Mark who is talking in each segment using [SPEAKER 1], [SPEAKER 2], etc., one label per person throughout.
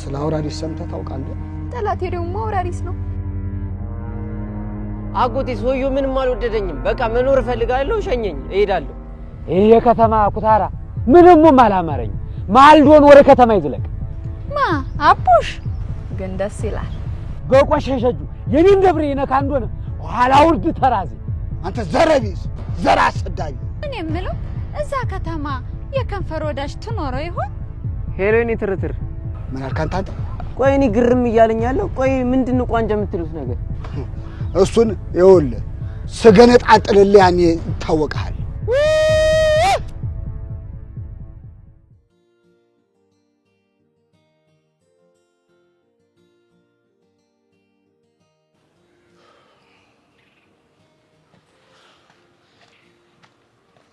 [SPEAKER 1] ስለ አውራሪስ ሰምተህ ታውቃለህ?
[SPEAKER 2] ጠላቴ ደግሞ አውራሪስ ነው።
[SPEAKER 3] አጎቴ ሰውዬው ምንም አልወደደኝም። በቃ መኖር እፈልጋለሁ፣ ሸኘኝ፣ እሄዳለሁ።
[SPEAKER 4] ይሄ የከተማ ኩታራ ምንም አላማረኝ። ማልዶን ወደ ከተማ ይዝለቅ።
[SPEAKER 2] አቡሽ ግን ደስ ይላል።
[SPEAKER 4] በቆሸሸጁ የኔን ደብሬ ነካ እንደሆነ ኋላ ውርድ ተራዚ።
[SPEAKER 1] አንተ ዘረቢስ ዘራ አሰዳቢ።
[SPEAKER 2] እኔ የምለው እዛ ከተማ የከንፈር ወዳጅ ትኖረው ይሆን?
[SPEAKER 3] ሄሎኒ ትርትር
[SPEAKER 1] ምን አልካንተ? አንተ
[SPEAKER 3] ቆይ እኔ ግርም እያለኛለሁ። ቆይ ምንድነው ቋንጃ የምትሉት ነገር?
[SPEAKER 1] እሱን ይኸውልህ ስገነጣጥልልህ ያኔ ይታወቃል።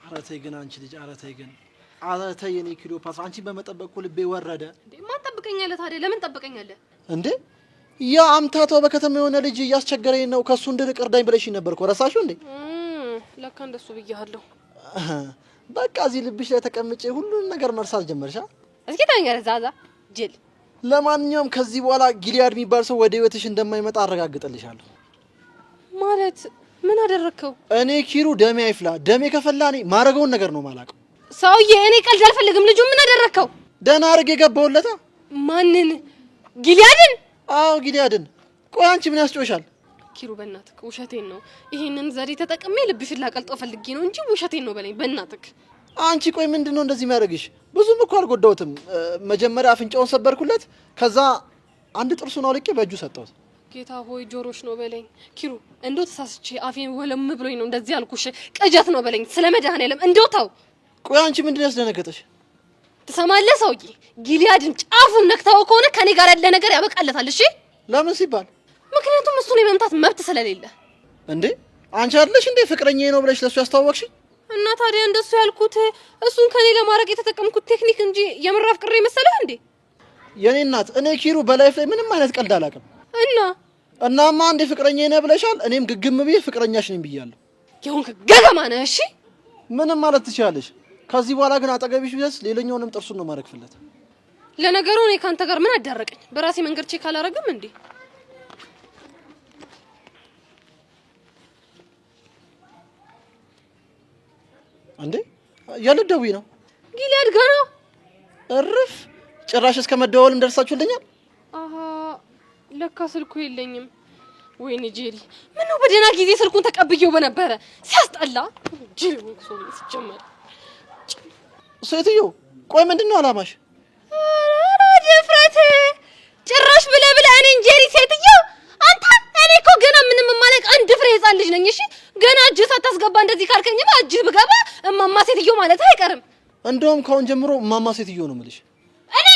[SPEAKER 5] አረተይ ግን አንቺ ልጅ አረተይ ግን አረተይ የኔ ክሊዮፓትራ አንቺ በመጠበቅ ልቤ ወረደ።
[SPEAKER 6] እንዴ ማን ጠብቀኛለህ ታዲያ? ለምን ጠብቀኛለህ
[SPEAKER 5] እንዴ? ያ አምታታው በከተማ የሆነ ልጅ እያስቸገረኝ ነው ከሱ እንድርቅ እርዳኝ ብለሽኝ ነበር እኮ ረሳሽው እንዴ?
[SPEAKER 6] ለካ እንደሱ ብያለሁ።
[SPEAKER 5] በቃ እዚህ ልብሽ ላይ ተቀምጬ ሁሉን ነገር መርሳት ጀመርሻ?
[SPEAKER 6] እስኪ ታኛለህ ዛዛ ጅል።
[SPEAKER 5] ለማንኛውም ከዚህ በኋላ ጊሊያድ የሚባል ሰው ወደ ህይወትሽ እንደማይመጣ አረጋግጥልሻለሁ።
[SPEAKER 6] ማለት ምን አደረከው?
[SPEAKER 5] እኔ ኪሩ ደሜ አይፍላ። ደሜ ከፈላ እኔ ማረገውን ነገር ነው ማላቀው።
[SPEAKER 6] ሰውዬ እኔ ቀልድ አልፈልግም። ልጁ ምን አደረከው?
[SPEAKER 5] ደህና አርግ የገባውለታ።
[SPEAKER 6] ማንን? ጊሊያድን?
[SPEAKER 5] አዎ ጊሊያድን። ቆይ አንቺ ምን ያስጮሻል?
[SPEAKER 6] ኪሩ በእናትህ ውሸቴን ነው። ይሄንን ዘዴ ተጠቅሜ ልብሽን ላቀልጠው ፈልጌ ነው እንጂ ውሸቴን ነው በለኝ በእናትህ።
[SPEAKER 5] አንቺ ቆይ ምንድነው እንደዚህ የሚያደርግሽ? ብዙም እኮ አልጎዳውትም። መጀመሪያ አፍንጫውን ሰበርኩለት፣ ከዛ አንድ ጥርሱን አውልቄ በእጁ ሰጠሁት።
[SPEAKER 6] ጌታ ሆይ ጆሮሽ ነው በለኝ። ኪሩ እንደው ተሳስቼ አፌን ወለም ብሎኝ ነው እንደዚህ ያልኩሽ። ቅጀት ነው በለኝ። ስለ መድኃኔዓለም እንደው ተው።
[SPEAKER 5] ቆይ አንቺ ምንድነው ያስደነገጠሽ?
[SPEAKER 6] ትሰማለህ ሰውዬ? ጊሊያድን ጫፉን ነክታው ከሆነ ከኔ ጋር ያለ ነገር ያበቃለታል። እሺ
[SPEAKER 5] ለምን ሲባል?
[SPEAKER 6] ምክንያቱም እሱን የመምታት መብት ስለሌለ።
[SPEAKER 5] እንዴ አንቺ አይደለሽ እንዴ ፍቅረኛዬ ነው ብለሽ ለሱ ያስተዋወቅሽ?
[SPEAKER 6] እና ታዲያ እንደሱ ያልኩት እሱን ከኔ ለማድረግ የተጠቀምኩት ቴክኒክ እንጂ የምር አፍቅሬ መሰለህ እንዴ?
[SPEAKER 5] የኔ እናት እኔ ኪሩ በላይፍ ላይ ምንም አይነት ቀልድ አላውቅም። እናማ አንዴ ፍቅረኛዬ ነህ ብለሻል። እኔም ግግም ብዬ ፍቅረኛሽ ነኝ ብያለሁ።
[SPEAKER 6] ይሁን ገገማ ነህ። እሺ
[SPEAKER 5] ምንም ማለት ትችያለሽ። ከዚህ በኋላ ግን አጠገብሽ ቢደርስ ሌላኛውንም ጥርሱን ነው ማረግፍለት።
[SPEAKER 6] ለነገሩ እኔ ካንተ ጋር ምን አዳረቀኝ? በራሴ መንገድ ቼክ አላረግም እንዴ?
[SPEAKER 5] እንዴ ያልደውይ ነው
[SPEAKER 6] ጊሊያድ ጋር ነው
[SPEAKER 5] እርፍ። ጭራሽ እስከ መደዋወልም ደርሳችሁልኛል።
[SPEAKER 6] ለካ ስልኩ የለኝም። ወይኔ ጄሪ ምን ነው በደና ጊዜ ስልኩን ተቀብዬው በነበረ። ሲያስጠላ ጄሪ ሰው ሲጀመር።
[SPEAKER 5] ሴትዮ ቆይ ምንድነው አላማሽ?
[SPEAKER 6] ኧረ ድፍረት! ጭራሽ ብለህ እኔን ጄሪ ሴትዮ አንተ። እኔ እኮ ገና ምንም ማለቅ አንድ ፍሬ ህፃን ልጅ ነኝ። እሺ ገና እጅ ሳታስገባ እንደዚህ ካልከኝማ እጅ ብገባ እማማ ሴትዮ ማለት አይቀርም።
[SPEAKER 5] እንደውም ካሁን ጀምሮ እማማ ሴትዮ ነው የምልሽ።
[SPEAKER 6] እኔ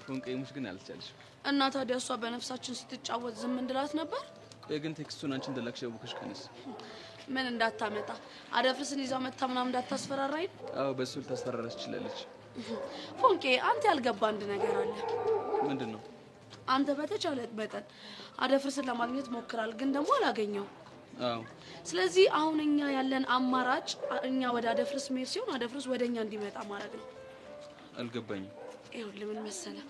[SPEAKER 7] ፎንቀይሙሽ ግን አልቻለሽ።
[SPEAKER 8] እና ታዲያ እሷ በነፍሳችን ስትጫወት ዝም እንድላት ነበር?
[SPEAKER 7] ቆይ ግን ቴክስቱን አንቺ እንደላክሽው ቡክሽ ከነስ
[SPEAKER 8] ምን እንዳታመጣ አደፍርስን ይዛው መታ ምናምን እንዳታስፈራራኝ።
[SPEAKER 7] አዎ በሱ ልታስፈራራሽ ትችላለች።
[SPEAKER 8] ፎንቄ አንተ ያልገባ አንድ ነገር አለ።
[SPEAKER 7] ምንድነው?
[SPEAKER 8] አንተ በተቻለ መጠን አደፍርስን ለማግኘት ሞክራል፣ ግን ደግሞ አላገኘው።
[SPEAKER 7] አዎ
[SPEAKER 8] ስለዚህ አሁን እኛ ያለን አማራጭ እኛ ወደ አደፍርስ መሄድ ሲሆን አደፍርስ ወደኛ እንዲመጣ ማድረግ ነው።
[SPEAKER 7] አልገባኝም።
[SPEAKER 8] ይኸውልህ ምን መሰለህ፣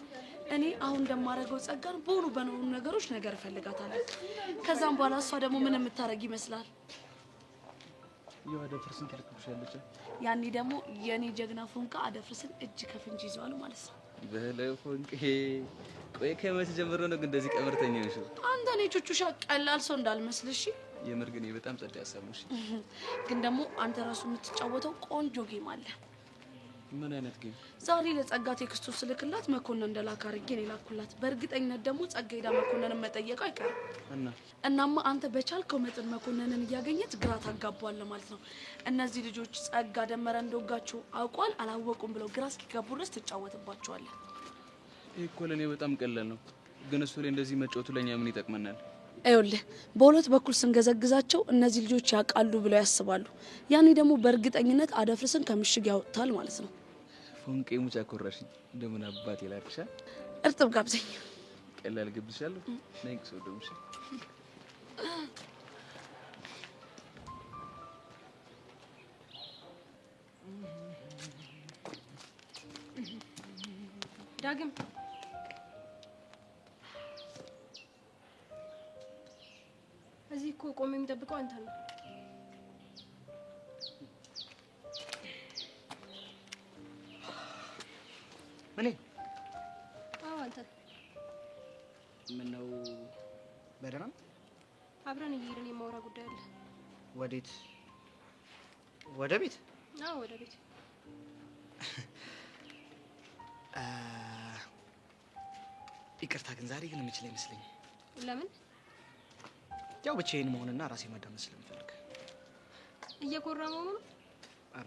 [SPEAKER 8] እኔ አሁን እንደማደርገው ጸጋን በሆኑ ነገሮች ነገር እፈልጋታለሁ። ከዛም በኋላ እሷ ደግሞ ምን የምታረግ ይመስላል?
[SPEAKER 7] ያው አደፍርስን ትልክብሻለች።
[SPEAKER 8] ያኔ ደግሞ የኔ ጀግና ፎንቃ አደፍርስን እጅ ከፍንጅ ይዟል ማለት ነው።
[SPEAKER 7] በለው ፎንቄ። ቆይ ከመቼ ጀምሮ ነው ግን እንደዚህ ቀመርተኛ ነሽ?
[SPEAKER 8] አንተ ነህ ቹቹሻ ቀላል ሰው እንዳልመስልሽ።
[SPEAKER 7] የምር ግን በጣም ጸዳ ያሰሙሽ።
[SPEAKER 8] ግን ደግሞ አንተ ራሱ የምትጫወተው ቆንጆ ጌም አለ።
[SPEAKER 7] ምን አይነት ጌም?
[SPEAKER 8] ዛሬ ለጸጋ ቴክስቱ ስልክላት መኮንን እንደላካ አድርጌ ነው የላኩላት። በእርግጠኝነት ደግሞ ጸጋ ሄዳ መኮንንን መጠየቅ አይቀርም። እናማ አንተ በቻልከው መጠን መኮንንን እያገኘት ግራ ታጋባዋለህ ማለት ነው። እነዚህ ልጆች ጸጋ ደመረ እንደወጋቸው አውቋል አላወቁም ብለው ግራ እስኪገቡ ድረስ ትጫወትባቸዋለህ።
[SPEAKER 7] ይሄ እኮ ለኔ በጣም ቀላል ነው። ግን እሱ ላይ እንደዚህ መጫወቱ ለኛ ምን ይጠቅመናል?
[SPEAKER 8] አይውልህ በሁለት በኩል ስንገዘግዛቸው እነዚህ ልጆች ያውቃሉ ብለው ያስባሉ። ያኔ ደግሞ በእርግጠኝነት አደፍርስን ከምሽግ ያወጣል ማለት ነው።
[SPEAKER 7] ፎንቄ ሙጫ ኮራሽኝ። እንደምን አባቴ ላክሻ?
[SPEAKER 8] እርጥብ ጋብዘኝ።
[SPEAKER 7] ቀላል ግብሻለሁ። ነኝ ሰው ደምሽ
[SPEAKER 6] ዳግም እዚህ እኮ ቆሜ የሚጠብቀው አንተ ነው።
[SPEAKER 5] እኔ
[SPEAKER 6] አዎ አንተ
[SPEAKER 5] ምን ነው በደህና
[SPEAKER 6] አብረን እየሄድን የማወራ ጉዳይ አለ።
[SPEAKER 5] ወዴት? ወደ ቤት?
[SPEAKER 6] አዎ ወደ ቤት።
[SPEAKER 5] ይቅርታ ግን ዛሬ ግን የምችል አይመስለኝም።
[SPEAKER 6] ለምን?
[SPEAKER 5] ያው ብቻዬን መሆንና ራሴ ማዳመጥ ስለምፈልግ።
[SPEAKER 6] እየኮራ መሆኑ ነው?
[SPEAKER 5] አረ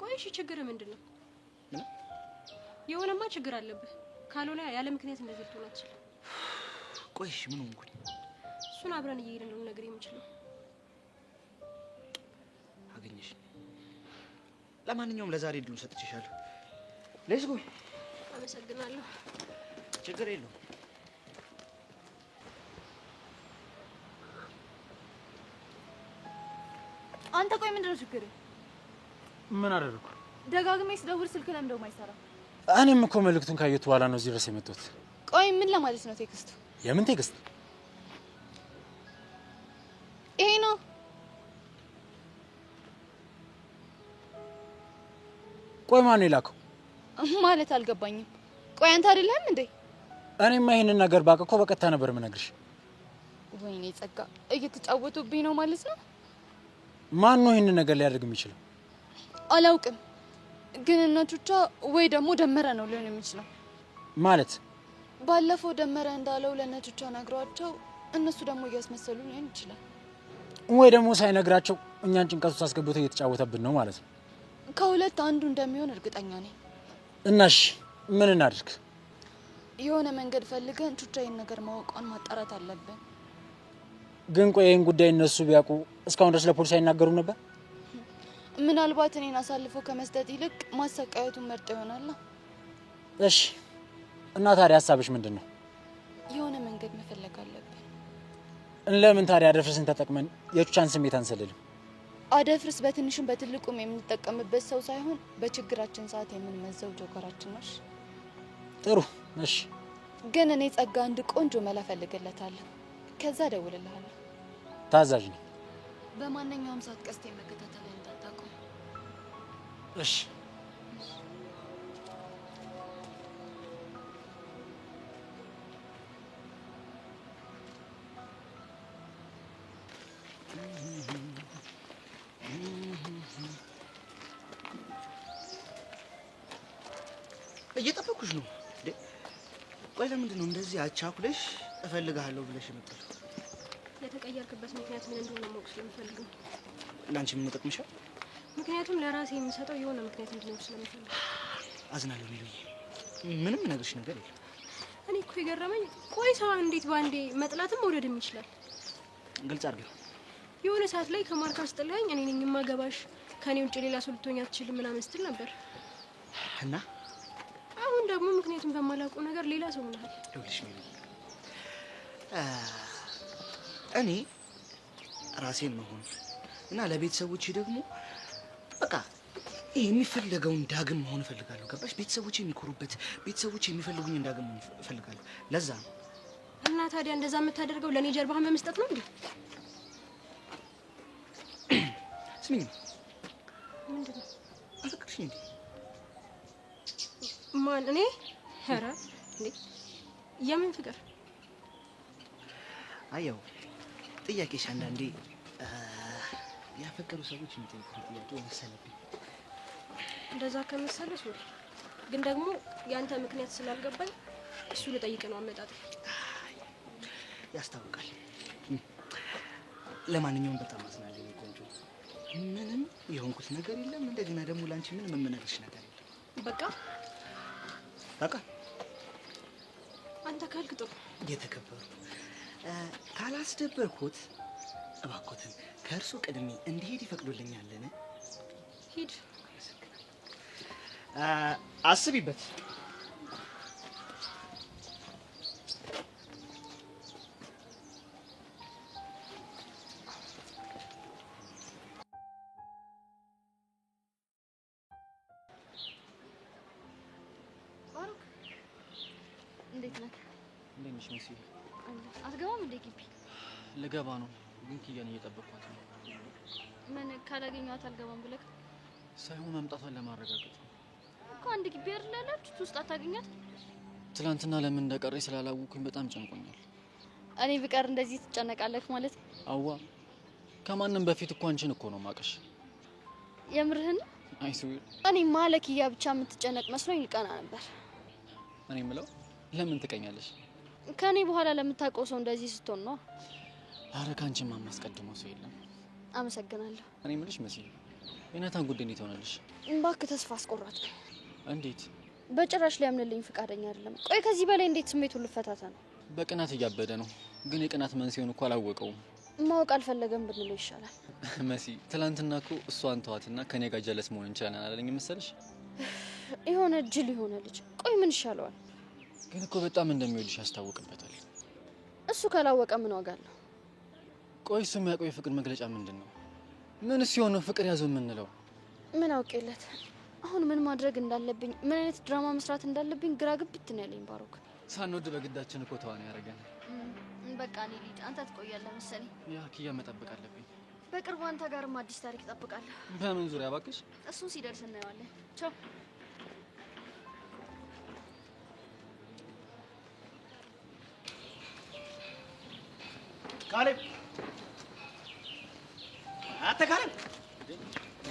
[SPEAKER 6] ቆይ እሺ ችግር ምንድን ነው?
[SPEAKER 5] ምን?
[SPEAKER 6] የሆነማ ችግር አለብህ። ካልሆነ ያለ ምክንያት እንደዚህ ልትሆን አትችልም።
[SPEAKER 5] ቆይ እሺ ምን ሆንኩኝ?
[SPEAKER 6] እሱን አብረን እየሄድን ነው ነገር የምችለው።
[SPEAKER 5] አገኘሽ። ለማንኛውም ለዛሬ እድሉን ሰጥቼሻለሁ። ሌትስ ጎ።
[SPEAKER 6] አመሰግናለሁ።
[SPEAKER 5] ችግር የለውም።
[SPEAKER 2] አንተ ቆይ ምንድነው ችግር?
[SPEAKER 4] ምን አደረኩ?
[SPEAKER 2] ደጋግሜ ስደውል ስልክ ለምን እንደው ማይሰራ?
[SPEAKER 4] እኔም እኮ መልእክቱን ካየሁት በኋላ ነው እዚህ ድረስ የመጣሁት።
[SPEAKER 2] ቆይ ምን ለማለት ነው ቴክስቱ?
[SPEAKER 4] የምን ቴክስት?
[SPEAKER 2] ይሄ ነው
[SPEAKER 4] ቆይ ማን ነው የላከው?
[SPEAKER 2] ማለት አልገባኝም። ቆይ አንተ አይደለም እንዴ?
[SPEAKER 4] እኔማ ይሄንን ነገር ባውቅ እኮ በቀጥታ ነበር የምነግርሽ።
[SPEAKER 2] ወይኔ ጸጋ፣ እየተጫወቱብኝ ነው ማለት ነው።
[SPEAKER 4] ማን ነው ይሄንን ነገር ሊያደርግ የሚችለው?
[SPEAKER 2] አላውቅም፣ ግን እነቹቻ ወይ ደግሞ ደመረ ነው ሊሆን የሚችለው።
[SPEAKER 4] ማለት
[SPEAKER 2] ባለፈው ደመረ እንዳለው ለእነቹቻ ነግሯቸው እነሱ ደግሞ እያስመሰሉ ሊሆን ይችላል።
[SPEAKER 4] ወይ ደግሞ ሳይነግራቸው እኛን ጭንቀት ውስጥ አስገብቶ እየተጫወተብን ነው ማለት ነው።
[SPEAKER 2] ከሁለት አንዱ እንደሚሆን እርግጠኛ ነኝ።
[SPEAKER 4] እናሽ ምን እናድርግ?
[SPEAKER 2] የሆነ መንገድ ፈልገን ቹቻ ይሄን ነገር ማወቋን ማጣራት አለብን።
[SPEAKER 4] ግን ቆይ ይሄን ጉዳይ እነሱ ቢያውቁ እስካሁን ድረስ ለፖሊስ አይናገሩም ነበር?
[SPEAKER 2] ምናልባት እኔን አሳልፎ ከመስጠት ይልቅ ማሰቃየቱን መርጠው ይሆናል።
[SPEAKER 4] እሺ እና ታዲያ ሀሳብሽ ምንድን ነው?
[SPEAKER 2] የሆነ መንገድ መፈለግ አለብን።
[SPEAKER 4] ለምን ታዲያ አደፍርስን ተጠቅመን የቹቻን ስሜት አንሰልልም?
[SPEAKER 2] አደፍርስ በትንሹም በትልቁም የምንጠቀምበት ሰው ሳይሆን በችግራችን ሰዓት የምንመዘው ጆከራችን ነው።
[SPEAKER 4] ጥሩ እሺ።
[SPEAKER 2] ግን እኔ ጸጋ አንድ ቆንጆ መላ ፈልግለታለሁ። ከዛ ደውልልሃለሁ።
[SPEAKER 4] ታዛዥ ነኝ።
[SPEAKER 2] በማንኛውም ሰዓት ቀስቴ መከታተል እንዳታቆም
[SPEAKER 4] እሺ።
[SPEAKER 5] እየጠበኩሽ ነው። ቆይ ለምንድን ነው እንደዚህ አቻኩለሽ እፈልግሃለሁ ብለሽ የመጣሽው?
[SPEAKER 6] የተቀየርክበት ምክንያት ምን እንደሆነ ማወቅ ስለምፈልግ ነው።
[SPEAKER 5] ለአንቺ ምን ይጠቅምሻል?
[SPEAKER 6] ምክንያቱም ለራሴ የምሰጠው የሆነ ምክንያት እንዲኖር ስለምፈልግ።
[SPEAKER 5] አዝናለሁ ሚሉኝ። ምንም ነገርሽ ነገር የለም።
[SPEAKER 6] እኔ እኮ የገረመኝ ቆይ ሰው እንዴት ባንዴ መጥላትም መውደድም ይችላል?
[SPEAKER 5] ግልጽ አድርገው።
[SPEAKER 6] የሆነ ሰዓት ላይ ከማርካ ስጥልኝ እኔ ነኝ የማገባሽ ከኔ ውጭ ሌላ ሰው ልትሆኝ አትችልም ምናምን ስትል ነበር
[SPEAKER 5] እና
[SPEAKER 6] አሁን ደግሞ ምክንያቱም በማላውቀው ነገር ሌላ ሰው ሆነሃል።
[SPEAKER 5] ይኸውልሽ ሚሉኝ እኔ ራሴን መሆን እና ለቤተሰቦቼ ደግሞ በቃ ይሄ የሚፈልገውን ዳግም መሆን እፈልጋለሁ። ገባሽ? ቤተሰቦቼ የሚኮሩበት፣ ቤተሰቦቼ የሚፈልጉኝ ዳግም መሆን እፈልጋለሁ። ለዛ ነው።
[SPEAKER 6] እና ታዲያ እንደዛ የምታደርገው ለኔ ጀርባህን በመስጠት ነው እንዴ?
[SPEAKER 5] ስሚኝ፣
[SPEAKER 6] ምንድነው?
[SPEAKER 5] አፈቅርሽኝ እንዴ?
[SPEAKER 6] ማን? እኔ? ኧረ እንዴ! የምን ፍቅር?
[SPEAKER 5] አየው ጥያቄሽ አንዳንዴ ያፈቀሩ ሰዎች የሚጠይቁት ጥያቄ መሰለብኝ።
[SPEAKER 6] እንደዛ ከመሰለ ሶሪ፣ ግን ደግሞ ያንተ ምክንያት ስላልገባኝ እሱ ልጠይቅ ነው አመጣጥ።
[SPEAKER 5] ያስታውቃል። ለማንኛውም በጣም አዝናለሁ ቆንጆ። ምንም የሆንኩት ነገር የለም። እንደገና ደግሞ ላንቺ ምንም የምነግርሽ ነገር የለም። በቃ
[SPEAKER 6] አንተ ካልክ ጥሩ።
[SPEAKER 5] የተከበሩ ካላስደበርኩት እባክዎትን ከእርሱ ቅድሜ እንዲሄድ ይፈቅዱልኛልን?
[SPEAKER 6] ሂድ።
[SPEAKER 5] አስቢበት።
[SPEAKER 9] ነሽ መሲ?
[SPEAKER 6] አትገባም እንደ ግቢ?
[SPEAKER 9] ልገባ ነው ግን ኪያን እየጠበቅኳት ነው።
[SPEAKER 6] ምን ካላገኘኋት አልገባም ብለህ?
[SPEAKER 9] ሳይሆን መምጣቷን ለማረጋገጥ
[SPEAKER 6] እኮ አንድ ግቢ አይደል ያላችሁት? ውስጥ አታገኛት?
[SPEAKER 9] ትላንትና ለምን እንደቀረኝ ስላላወኩኝ በጣም ጨንቆኛል።
[SPEAKER 6] እኔ ብቀር እንደዚህ ትጨነቃለህ ማለት?
[SPEAKER 9] አዋ ከማንም በፊት እኮ አንቺን እኮ ነው ማቀሽ።
[SPEAKER 6] የምርህን?
[SPEAKER 9] አይስዊር
[SPEAKER 6] እኔ ማለኪያ ብቻ የምትጨነቅ መስሎኝ ይቀና ነበር።
[SPEAKER 9] እኔ የምለው ለምን ትቀኛለሽ?
[SPEAKER 6] ከኔ በኋላ ለምታውቀው ሰው እንደዚህ ስትሆን ነው።
[SPEAKER 9] አረ ካንቺማ ማስቀድመው ሰው የለም።
[SPEAKER 6] አመሰግናለሁ።
[SPEAKER 9] እኔ የምልሽ መሲ የናታን ጉዳይ እንዴት ሆነልሽ?
[SPEAKER 6] እባክህ ተስፋ አስቆራጥ።
[SPEAKER 9] እንዴት?
[SPEAKER 6] በጭራሽ ሊያምንልኝ ፍቃደኛ አይደለም። ቆይ ከዚህ በላይ እንዴት ስሜቱን ልፈታታ ነው?
[SPEAKER 9] በቅናት እያበደ ነው። ግን የቅናት መንስኤውን እኮ አላወቀውም።
[SPEAKER 6] ማወቅ አልፈለገም ብንለው ይሻላል።
[SPEAKER 9] መሲ ትላንትና እኮ እሷን ተዋትና ከኔ ጋር ጀለስ መሆን እንችላለን አላለኝ መሰለሽ?
[SPEAKER 6] የሆነ ጅል የሆነ ልጅ። ቆይ ምን ይሻለዋል?
[SPEAKER 9] ግን እኮ በጣም እንደሚወድሽ ያስታውቅበታል።
[SPEAKER 6] እሱ ካላወቀ ምን ዋጋ አለው?
[SPEAKER 9] ቆይ እሱ የሚያውቀው የፍቅር መግለጫ ምንድን ነው? ምን ሲሆን ነው ፍቅር ያዘው የምንለው?
[SPEAKER 6] ምን አውቄለት? አሁን ምን ማድረግ እንዳለብኝ፣ ምን አይነት ድራማ መስራት እንዳለብኝ ግራ ግብት ነው ያለኝ። ባሮክ
[SPEAKER 9] ሳንወድ በግዳችን እኮ ተዋን ያደረገን።
[SPEAKER 6] በቃ እኔ ልሂድ፣ አንተ ትቆያለህ መሰለኝ።
[SPEAKER 9] ያ ኪያ መጠበቅ አለብኝ።
[SPEAKER 6] በቅርቡ አንተ ጋርም አዲስ ታሪክ እጠብቃለሁ።
[SPEAKER 9] በምን ዙሪያ እባክሽ?
[SPEAKER 6] እሱን ሲደርስ እናየዋለን። ቻው።
[SPEAKER 5] ካሌብ አንተ ካሌብ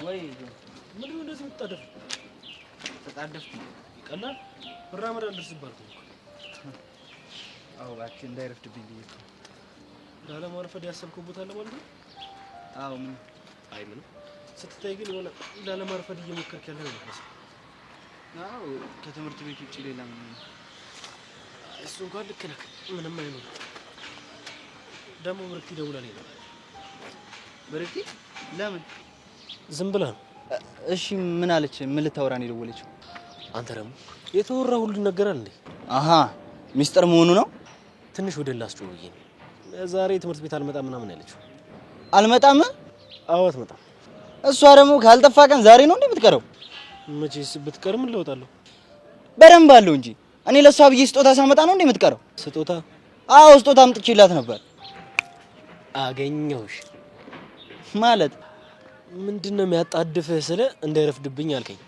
[SPEAKER 10] ወይ
[SPEAKER 5] ምንድነው እንደዚህ የምትጣደፍ?
[SPEAKER 10] ተጣደፍኩ።
[SPEAKER 5] ቀላል ብራመድ አልደርስባልኩ።
[SPEAKER 10] አዎ እባክህ እንዳይረፍድብኝ ብዬ እኮ።
[SPEAKER 5] ላለማረፈድ ያሰብከው ቦታ አለ ማለት ነው?
[SPEAKER 10] አዎ ምን?
[SPEAKER 5] አይ ምንም። ስትታይ ግን የሆነ ላለማረፈድ እየሞከርክ ያለ ነው መሰለኝ።
[SPEAKER 10] አዎ ከትምህርት ቤት ውጪ ሌላ ምን ነው?
[SPEAKER 5] እሱ እንኳን ልክ ነህ። ምንም አይኖርም። ደግሞ ብርክቲ ደውላለች ነው።
[SPEAKER 10] ብርክቲ ለምን?
[SPEAKER 5] ዝም ብላ ነው።
[SPEAKER 10] እሺ ምን አለች? ምን ልታወራ ነው የደወለችው?
[SPEAKER 5] አንተ ደግሞ የተወራ ሁሉ ይነገራል እንዴ?
[SPEAKER 10] አሃ ሚስጥር መሆኑ ነው።
[SPEAKER 5] ትንሽ ወደ ላስጮህ ብዬ ነው። ዛሬ ትምህርት ቤት አልመጣም ምናምን ያለችው።
[SPEAKER 10] አልመጣም?
[SPEAKER 5] አዎ አትመጣም።
[SPEAKER 10] እሷ ደግሞ ካልጠፋ ቀን ዛሬ ነው እንዴ የምትቀረው?
[SPEAKER 5] መቼስ ብትቀርም እለውጣለሁ።
[SPEAKER 10] በደንብ አለው እንጂ እኔ ለሷ ብዬ ስጦታ ሳመጣ ነው እንዴ የምትቀረው?
[SPEAKER 5] ስጦታ?
[SPEAKER 10] አዎ ስጦታ አምጥቼላት ነበር።
[SPEAKER 5] አገኘሁሽ
[SPEAKER 10] ማለት
[SPEAKER 5] ምንድነው የሚያጣድፍህ? ስለ እንዳይረፍድብኝ አልከኝ።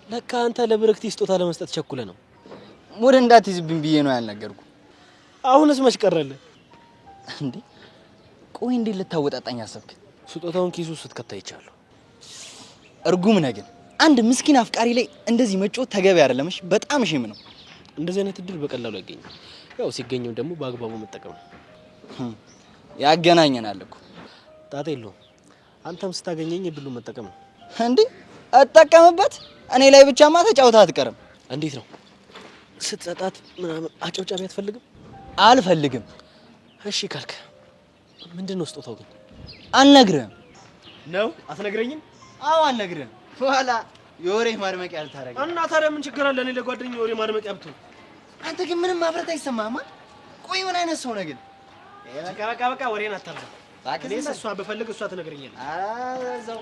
[SPEAKER 5] ለካ አንተ ለብርክቲ ስጦታ ለመስጠት ቸኩለ ነው።
[SPEAKER 10] ሙድ እንዳትይዝብኝ ብዬ ነው ያልነገርኩ።
[SPEAKER 5] አሁንስ መች ቀረልህ
[SPEAKER 10] እንዴ? ቆይ እንዴት ልታወጣጣኝ አሰብክ?
[SPEAKER 5] ስጦታውን ኪሱ ስትከታ ይቻለሁ።
[SPEAKER 10] እርጉም ነህ ግን አንድ ምስኪን አፍቃሪ ላይ እንደዚህ መጮት ተገቢ አይደለም። እሺ በጣም ሼም ነው።
[SPEAKER 5] እንደዚህ አይነት እድል በቀላሉ አይገኝም። ያው ሲገኘው ደግሞ በአግባቡ መጠቀም ነው።
[SPEAKER 10] ያገናኘናል እኮ።
[SPEAKER 5] ጣጣ የለውም። አንተም ስታገኘኝ እድሉን መጠቀም ነው።
[SPEAKER 10] እንዴ አጠቀምበት። እኔ ላይ ብቻማ ተጫውተህ አትቀርም።
[SPEAKER 5] እንዴት ነው ስትሰጣት ምናምን አጨብጫቢ አትፈልግም?
[SPEAKER 10] አልፈልግም።
[SPEAKER 5] እሺ ካልክ ምንድነው ስጦታው ግን?
[SPEAKER 10] አልነግርህም።
[SPEAKER 5] ነው አትነግረኝም?
[SPEAKER 10] አዎ አልነግርህም። በኋላ የወሬ ማድመቂያ አልታረገ
[SPEAKER 5] እና ታዲያ ምን ችግር አለ? እኔ ለጓደኛዬ የወሬ ማድመቂያ ብትሆን።
[SPEAKER 10] አንተ ግን ምንም ማፍረት አይሰማህም። ቆይ ምን አይነት ሰው ነህ ግን?
[SPEAKER 5] በቃ ወሬን አታርጋ። እኔስ እሷ በፈልግ እሷ ትነግረኛለች።
[SPEAKER 10] እዛው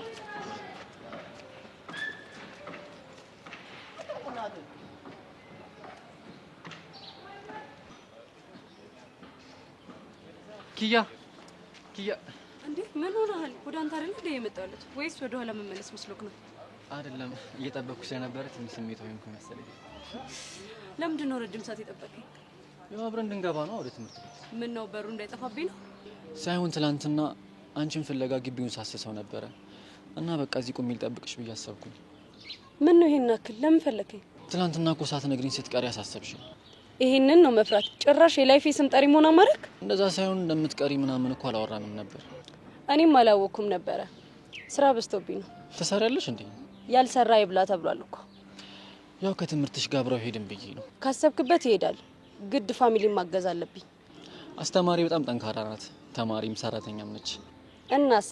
[SPEAKER 9] ኪያ
[SPEAKER 8] እንዴ ምን ሆነሃል? ወደ አንተ አይደል እንደ የመጣሁት ወይስ ወደ ኋላ መመለስ መስሎክ ነው?
[SPEAKER 9] አይደለም እየጠበቅኩ ስለነበረ ትንሽ ስሜታዊ ሆንኩ መሰለኝ።
[SPEAKER 8] ለምንድን ነው ረጅም ሰዓት የጠበቀኝ?
[SPEAKER 9] ያው አብረን እንድንገባ ነው ወደ ትምህርት ቤት።
[SPEAKER 8] ምን ነው በሩ እንዳይጠፋብኝ ነው?
[SPEAKER 9] ሳይሆን ትላንትና አንቺን ፍለጋ ግቢውን ሳስሰው ነበረ እና በቃ እዚህ ቆሜ ልጠብቅሽ ብዬ አሰብኩኝ።
[SPEAKER 8] ምን ነው ይሄን አክል ለምን ፈለከኝ?
[SPEAKER 9] ትላንትና እኮ ሳትነግሪኝ ስትቀሪ አሳሰብሽኝ።
[SPEAKER 8] ይሄንን ነው መፍራት? ጭራሽ የላይፌ ስም ጠሪ መሆን አማረክ?
[SPEAKER 9] እንደዛ ሳይሆን እንደምትቀሪ ምናምን እኮ አላወራንም ነበር።
[SPEAKER 8] እኔም አላወኩም ነበረ። ስራ በዝቶብኝ ነው።
[SPEAKER 9] ትሰሪያለሽ እንዴ?
[SPEAKER 8] ያልሰራ ይብላ ተብሏል እኮ።
[SPEAKER 9] ያው ከትምህርትሽ ጋር አብረው ሄድን ብዬ ነው።
[SPEAKER 8] ካሰብክበት ይሄዳል። ግድ ፋሚሊ ማገዝ አለብኝ።
[SPEAKER 9] አስተማሪ በጣም ጠንካራ ናት። ተማሪም ሰራተኛም ነች።
[SPEAKER 8] እናሳ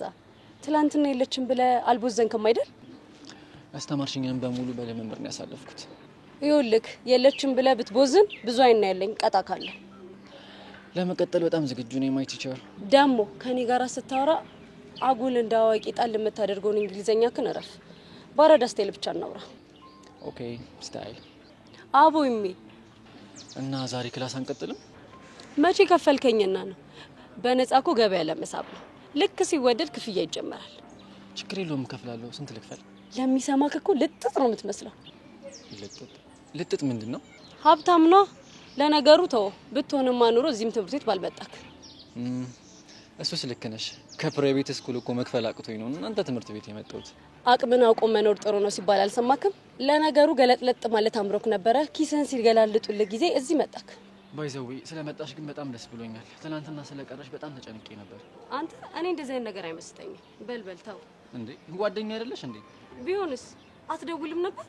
[SPEAKER 8] ትላንትና የለችም ብለ አልቦዘንክም አይደል?
[SPEAKER 9] አስተማርሽኝን በሙሉ በልምምድ ነው ያሳለፍኩት።
[SPEAKER 8] ይኸውልህ የለችም ብለ ብትቦዝን ብዙ አይና ያለኝ ቀጣ ካለ
[SPEAKER 9] ለመቀጠል በጣም ዝግጁ ነኝ። ማይ ቲቸር
[SPEAKER 8] ደግሞ ከኔ ጋር ስታወራ አጉል እንዳዋቂ ጣል የምታደርገውን እንግሊዘኛ ክነረፍ። ባራዳ ስታይል ብቻ እናውራ።
[SPEAKER 9] ኦኬ ስታይል
[SPEAKER 8] አቦይሜ
[SPEAKER 9] እና ዛሬ ክላስ አንቀጥልም?
[SPEAKER 6] መቼ ከፈልከኝና ነው? በነፃ እኮ ገበያ ለመሳብ ነው። ልክ ሲወደድ ክፍያ ይጀምራል።
[SPEAKER 9] ችግር የለውም እከፍላለሁ። ስንት ልክፈል?
[SPEAKER 6] ለሚሰማክ እኮ ልጥጥ ነው የምትመስለው።
[SPEAKER 9] ልጥጥ ምንድን ነው?
[SPEAKER 6] ሀብታም ነው። ለነገሩ ተው ብትሆንማ ኑሮ እዚህም ትምህርት ቤት ባልመጣክ።
[SPEAKER 9] እሱስ ልክ ነሽ። ከፕራይቬት ስኩል እኮ መክፈል አቅቶኝ ነው እናንተ ትምህርት ቤት የመጣሁት።
[SPEAKER 6] አቅምን አውቆ መኖር ጥሩ ነው ሲባል አልሰማክም? ለነገሩ ገለጥለጥ ማለት አምሮክ ነበረ። ኪስን ሲገላልጡልህ ጊዜ እዚህ መጣክ።
[SPEAKER 9] ባይዘዌ ስለመጣሽ ግን በጣም ደስ ብሎኛል። ትናንትና ስለቀረሽ በጣም ተጨንቄ ነበር።
[SPEAKER 6] አንተ እኔ እንደዚህ አይነት ነገር አይመስለኝም። በልበል ተው።
[SPEAKER 9] እንዴ ጓደኛ አይደለሽ እንዴ?
[SPEAKER 6] ቢሆንስ አትደውልም ነበር?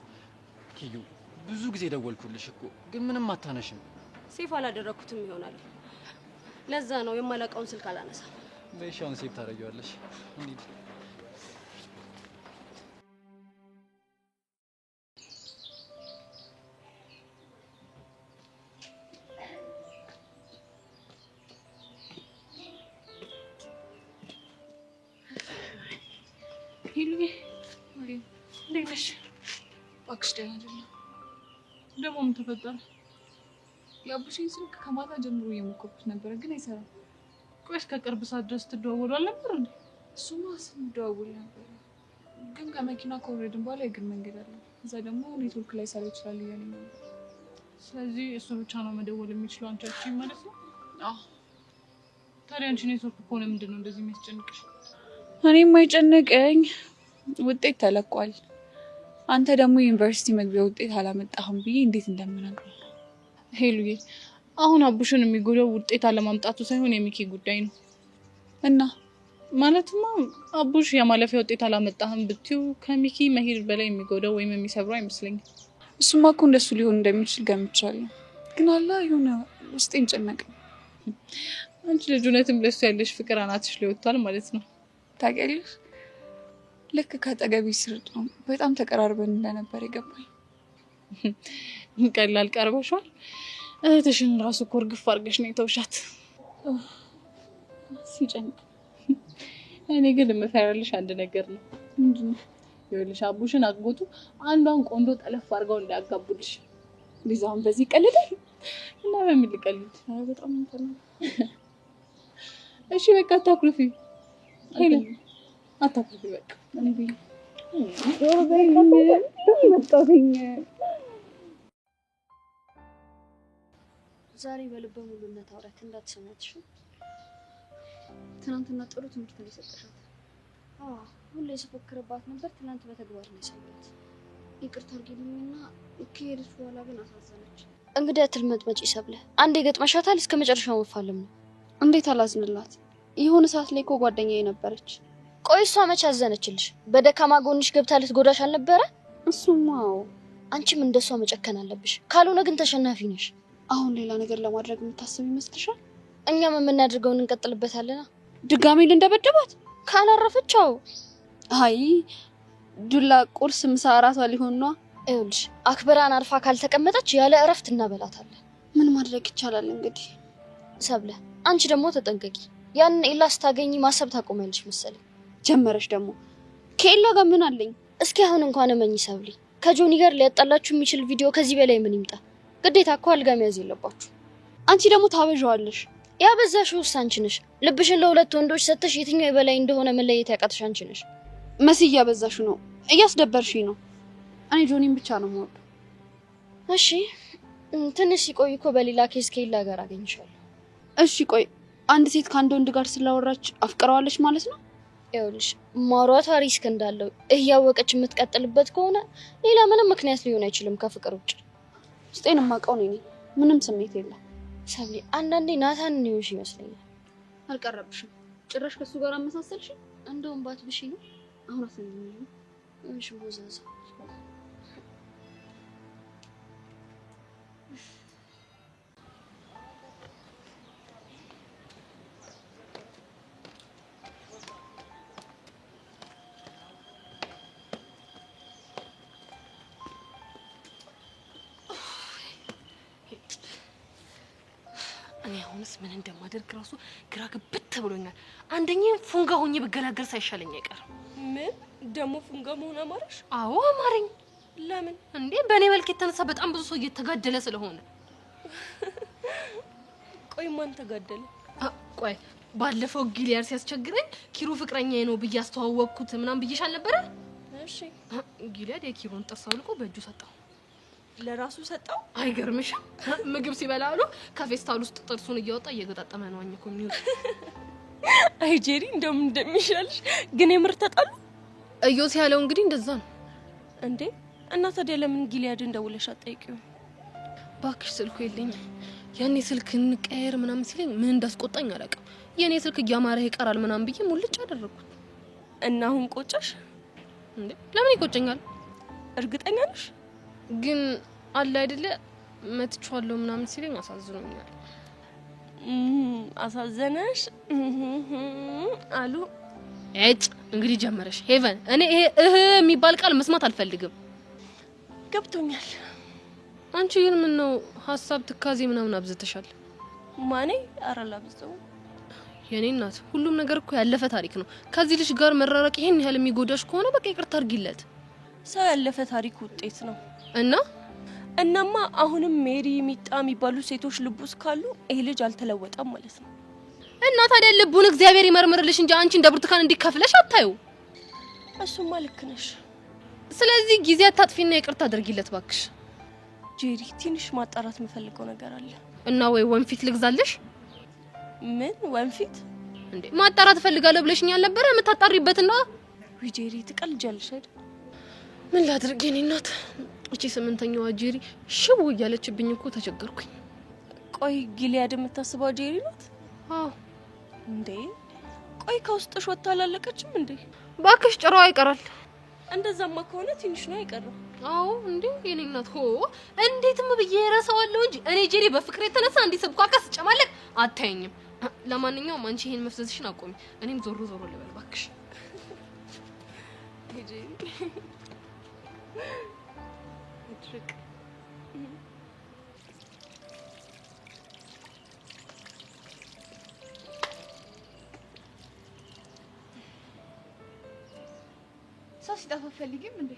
[SPEAKER 9] ኪዩ ብዙ ጊዜ ደወልኩልሽ እኮ ግን ምንም አታነሽም።
[SPEAKER 6] ሴፍ አላደረኩትም ይሆናል። ለዛ ነው የማላውቀውን ስልክ አላነሳ።
[SPEAKER 9] በሻውን ሴፍ ታረጊዋለሽ። እንዴ
[SPEAKER 8] እባክሽ ደህና አይደለም። ደግሞ ምን ተፈጠረ? የአቡሽን ስልክ ከማታ ጀምሮ እየሞከርኩት ነበረ ግን አይሰራም። ቆይስ ከቅርብ ሰዓት ድረስ ትደዋወሉ አልነበር እንዴ? እሱማ ስንደዋወል ነበር፣ ግን ከመኪና ከወረድን በኋላ የእግር መንገድ አለ። እዛ ደግሞ ኔትወርክ ላይ ሰራ ይችላል እያለኝ ነው። ስለዚህ እሱ ብቻ ነው መደወል የሚችለው አንቺ አትችይም ማለት ነው? አዎ። ታዲያ አንቺ ኔትወርክ ከሆነ ምንድን ነው እንደዚህ የሚያስጨንቅሽ? እኔ የማይጨንቀኝ ውጤት ተለቋል። አንተ ደግሞ ዩኒቨርሲቲ መግቢያ ውጤት አላመጣህም ብዬ እንዴት እንደምነግርህ። ሄሉዬ አሁን አቡሽን የሚጎዳው ውጤት አለማምጣቱ ሳይሆን የሚኪ ጉዳይ ነው። እና ማለትማ አቡሽ የማለፊያ ውጤት አላመጣህም ብትዩ ከሚኪ መሄድ በላይ የሚጎዳው ወይም የሚሰብረው አይመስለኝም። እሱማ እኮ እንደሱ ሊሆን እንደሚችል ገምቻለሁ። ግን አላ የሆነ ውስጤን ጨነቀ። አንቺ ልጅ እውነትም ለሱ ያለሽ ፍቅር አናትሽ ላይ ወጥቷል ማለት ነው። ታውቂያለሽ ልክ ከአጠገቤ ስርጥ ነው በጣም ተቀራርበን እንደነበር የገባኝ። ቀላል ቀርበሻል። እህትሽን ራሱ እኮ እርግፍ አድርገሽ ነው የተውሻት። ሲጨንቅ እኔ ግን የምፈራልሽ አንድ ነገር ነው። ምንድን ነው? ይኸውልሽ አቡሽን አግቦቱ አንዷን ቆንጆ ጠለፍ አድርገው እንዳያጋቡልሽ። ቢዛውን በዚህ ቀልዳል እና በምን ልቀልድ? በጣም እንትን ነው። እሺ በቃ አታኩርፊ ሄለ አታኩርፊ በቃ እንዴ
[SPEAKER 2] ዛሬ በልበ ሙሉነት አውራት እንዳትሰማትሽ። ትናንትና ጥሩ ትምህርት ነው የሰጠሻት። ሁሌ ስፎክርባት ነበር። ትናንት በተግባር ነው ያሳየኋት። ይቅርታ አድርጊልኝና ከሄደች በኋላ ግን አሳዘነች። እንግዲህ አትልመጥመጪ ሰብለ። አንዴ ገጥመሻታል፣ እስከ መጨረሻው መፋለም ነው። እንዴት አላዝንላት? የሆነ ሰዓት ላይ እኮ ጓደኛዬ ነበረች። ቆይ እሷ መቼ አዘነችልሽ? በደካማ ጎንሽ ገብታ ልትጎዳሽ አልነበረ? እሱማው አንቺም እንደሷ መጨከን አለብሽ፣ ካልሆነ ግን ተሸናፊ ነሽ። አሁን ሌላ ነገር ለማድረግ የምታስብ ይመስልሻል? እኛም የምናደርገውን እንቀጥልበታለና። ድጋሜ ልንደበደባት ካላረፈቻው? አይ ዱላ ቁርስ ምሳ እራቷ ሊሆን ነው። ይኸውልሽ አክብራን አርፋ ካልተቀመጠች ያለ እረፍት እናበላታለን። ምን ማድረግ ይቻላል እንግዲህ። ሰብለ አንቺ ደግሞ ተጠንቀቂ። ያን ኤላ ስታገኚ ማሰብ ታቆሚያለሽ መሰለኝ። ጀመረሽ ደግሞ ከኤላ ጋር ምን አለኝ? እስኪ አሁን እንኳን እመኚ ሰብሊ፣ ከጆኒ ጋር ሊያጣላችሁ የሚችል ቪዲዮ ከዚህ በላይ ምን ይምጣ? ግዴታ እኮ አልጋ መያዝ የለባችሁ። አንቺ ደግሞ ታበዣዋለሽ። ያበዛሽውስ አንቺ ነሽ። ልብሽን ለሁለት ወንዶች ሰጥተሽ የትኛው የበላይ እንደሆነ መለየት ያቃተሽ አንቺ ነሽ። መሲ እያበዛሽ ነው፣ እያስደበርሽኝ ነው። እኔ ጆኒን ብቻ ነው የምወደው። እሺ ትንሽ ሲቆይ እኮ በሌላ ኬስ ከኤላ ጋር አገኝሻለሁ። እሺ ቆይ አንድ ሴት ከአንድ ወንድ ጋር ስላወራች አፍቅረዋለች ማለት ነው? ይኸውልሽ ማውራቷ ሪስክ እንዳለው እያወቀች የምትቀጥልበት ከሆነ ሌላ ምንም ምክንያት ሊሆን አይችልም ከፍቅር ውጭ። ውስጤን የማውቀው ነኝ። ምንም ስሜት የለም። ሰብሊ አንዳንዴ ናታን ነውሽ ይመስለኛል። አልቀረብሽም። ጭራሽ ከሱ ጋር አመሳሰልሽ። እንደውም ባትብሽ ነው። አሁን አሰኝኝ። እሺ ወዛዛ
[SPEAKER 6] እኔ አሁንስ ምን እንደማደርግ ራሱ ግራ ግብት ብሎኛል። አንደኛ ፉንጋ ሆኜ ብገላገል ሳይሻለኝ አይቀርም። ምን ደግሞ ፉንጋ መሆን አማረሽ? አዎ አማረኝ። ለምን እንዴ? በእኔ መልክ የተነሳ በጣም ብዙ ሰው እየተጋደለ ስለሆነ። ቆይ ማን ተጋደለ? ቆይ ባለፈው ጊሊያድ ሲያስቸግረኝ ኪሩ ፍቅረኛዬ ነው ብዬ አስተዋወቅኩት ምናምን ብዬሽ አልነበረ? እሺ ጊሊያድ የኪሩን ጥርስ አውልቆ በእጁ ሰጠው። ለራሱ ሰጠው? አይገርምሽም? ምግብ ሲበላሉ ከፌስታል ውስጥ ጥርሱን እያወጣ እየገጣጠመ ነው አኝኮ የሚውል። አይ ጄሪ እንደውም እንደሚሻልሽ ግን የምር ተጣሉ? እዮስ ያለው እንግዲህ እንደዛ ነው እንዴ። እና ታዲያ ለምን ጊሊያድን ደውለሽ አትጠይቂው? ባክሽ ስልኩ የለኝም። ያኔ ስልክ እንቀየር ምናምን ሲለኝ ምን እንዳስቆጣኝ አላውቅም። የኔ ስልክ እያማረ ይቀራል ምናምን ብዬ ሙልጭ አደረኩት። እና አሁን ቆጨሽ እንዴ? ለምን ይቆጨኛል? እርግጠኛ ነሽ? ግን አለ አይደለ መትቻለሁ ምናምን ሲለኝ አሳዝኖኛል። አሳዘነሽ አሉ። እጭ እንግዲህ ጀመረሽ ሄቨን። እኔ ይሄ የሚባል ቃል መስማት አልፈልግም። ገብቶኛል። አንቺ ግን ምን ነው ሐሳብ ትካዜ ምናምን አብዝተሻል? ማኔ አራላብዘው የኔ እናት፣ ሁሉም ነገር እኮ ያለፈ ታሪክ ነው። ከዚህ ልጅ ጋር መራራቅ ይሄን ያህል የሚጎዳሽ ከሆነ በቃ ይቅርታ አድርጊለት። ሰው ያለፈ ታሪክ ውጤት ነው እናማ አሁንም ሜሪ ሚጣ የሚባሉ ሴቶች ልቡስ ካሉ ይሄ ልጅ አልተለወጠም ማለት ነው። እና ታዲያ ልቡን እግዚአብሔር ይመርምርልሽ እንጂ አንቺ እንደ ብርቱካን እንዲከፍለሽ አታዩ። እሱማ ልክ ነሽ። ስለዚህ ጊዜ አታጥፊና ይቅርታ አድርጊለት ባክሽ። ጄሪ ትንሽ ማጣራት የምፈልገው ነገር አለ። እና ወይ ወንፊት ልግዛልሽ? ምን ወንፊት እንዴ? ማጣራት ፈልጋለሁ ብለሽኛል ነበር የምታጣሪበትና። ወይ ጄሪ ትቀልጃለሽ አይደል? ምን ላድርግ የኔ እናት፣ እቺ ስምንተኛዋ ጄሪ ሽው እያለችብኝ እኮ ተቸገርኩኝ። ቆይ ጊሊያድ የምታስበው ጄሪ ናት? አዎ። እንዴ ቆይ ከውስጥሽ ወጣ አላለቀችም እንዴ? ባክሽ ጭራዋ ይቀራል። እንደዛማ ከሆነ ትንሽ ነው አይቀርም። አዎ እንዴ የኔ እናት ሆ እንዴትም ብዬ እረሳዋለሁ እንጂ እኔ ጄሪ በፍቅር የተነሳ እንዴ ስብኳካስ ጨማለቅ አታየኝም። ለማንኛውም አንቺ ይሄን መፍዘዝሽን አቆሚ፣ እኔም ዞሮ ዞሮ ልበል ባክሽ። ጄሪ እትርቅ
[SPEAKER 8] ሰው ሲጠፋ ፈልጊም እንዴ?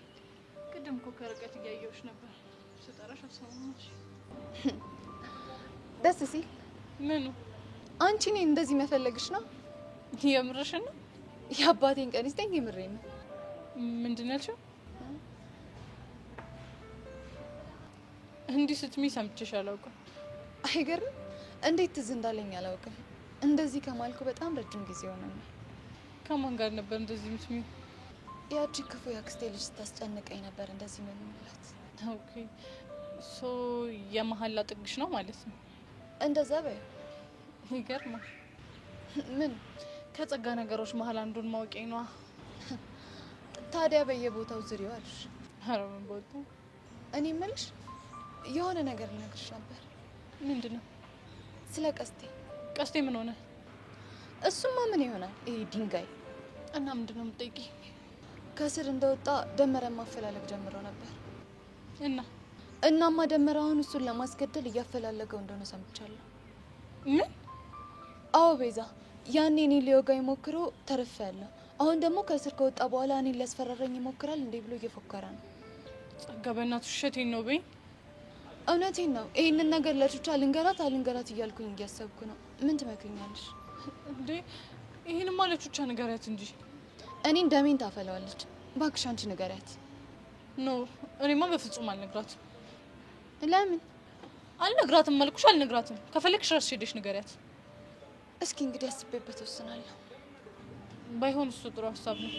[SPEAKER 8] ቅድም እኮ ከርቀት እያየሁሽ ነበር። ስጠራሽ አልሰማሁሽ።
[SPEAKER 11] ደስ ሲል
[SPEAKER 8] ምኑ?
[SPEAKER 11] አንቺ እኔን እንደዚህ መፈለግሽ ነው?
[SPEAKER 8] የምርሽ ነው?
[SPEAKER 11] የአባቴን ቀን ይስጠኝ። የምሬን ነው።
[SPEAKER 8] ምንድን ነው ያልሽው? እንዲህ ስትሚ ሰምቼሽ አላውቅም።
[SPEAKER 11] አይገርም? እንዴት ትዝ እንዳለኝ አላውቅም። እንደዚህ ከማልኩ በጣም ረጅም ጊዜ ሆነኛል።
[SPEAKER 8] ከማን ጋር ነበር እንደዚህ የምትሚው?
[SPEAKER 11] ያቺ ክፉ ያክስቴ ልጅ ስታስጨንቀኝ ነበር እንደዚህ ምን ማለት።
[SPEAKER 8] ኦኬ ሶ የመሀላ ጥግሽ ነው ማለት ነው?
[SPEAKER 11] እንደዛ በይ።
[SPEAKER 8] ይገርማል።
[SPEAKER 11] ምን
[SPEAKER 8] ከጸጋ ነገሮች መሀል አንዱን ማወቄ ነዋ።
[SPEAKER 11] ታዲያ በየቦታው ዝሪው አልሽ?
[SPEAKER 8] ኧረ ምን ቦታ?
[SPEAKER 11] እኔ የምልሽ የሆነ ነገር ልነግርሽ ነበር።
[SPEAKER 8] ምንድነው?
[SPEAKER 11] ስለ ቀስቴ።
[SPEAKER 8] ቀስቴ ምን ሆነ?
[SPEAKER 11] እሱማ ምን ይሆናል ይሄ ድንጋይ።
[SPEAKER 8] እና ምንድነው የምትጠይቂኝ?
[SPEAKER 11] ከስር እንደወጣ ደመረ ማፈላለግ ጀምሮ ነበር።
[SPEAKER 8] እናማ
[SPEAKER 11] ደመራውን እሱን ለማስገደል እያፈላለገው እንደሆነ ሰምቻለሁ።
[SPEAKER 8] ምን?
[SPEAKER 11] አዎ ቤዛ፣ ያኔ እኔ ሊወጋኝ ሞክሮ ተርፌያለሁ። አሁን ደግሞ ከስር ከወጣ በኋላ እኔ ሊያስፈራራኝ ይሞክራል እንዴ ብሎ እየፎከረ ነው።
[SPEAKER 8] ጸጋ በእናትሽ ውሸቴን ነው በይ።
[SPEAKER 11] እውነቴን ነው። ይሄንን ነገር ለቹቻ ልንገራት አልንገራት እያልኩኝ እያሰብኩ ነው። ምን ትመክሪኛለሽ?
[SPEAKER 8] እንዴ ይሄንማ ለቹቻ ንገሪያት እንጂ።
[SPEAKER 11] እኔን ደሜን ታፈለዋለች። እባክሽ አንቺ ንገሪያት።
[SPEAKER 8] ኖ እኔማ በፍጹም አልነግራትም።
[SPEAKER 11] ለምን?
[SPEAKER 8] አልነግራትም አልኩሽ፣ አልነግራትም። ከፈለግሽ ራስሽ ሄደሽ ንገሪያት።
[SPEAKER 11] እስኪ እንግዲህ አስቤበት ወስናለሁ።
[SPEAKER 8] ባይሆን እሱ ጥሩ ሀሳብ ነው።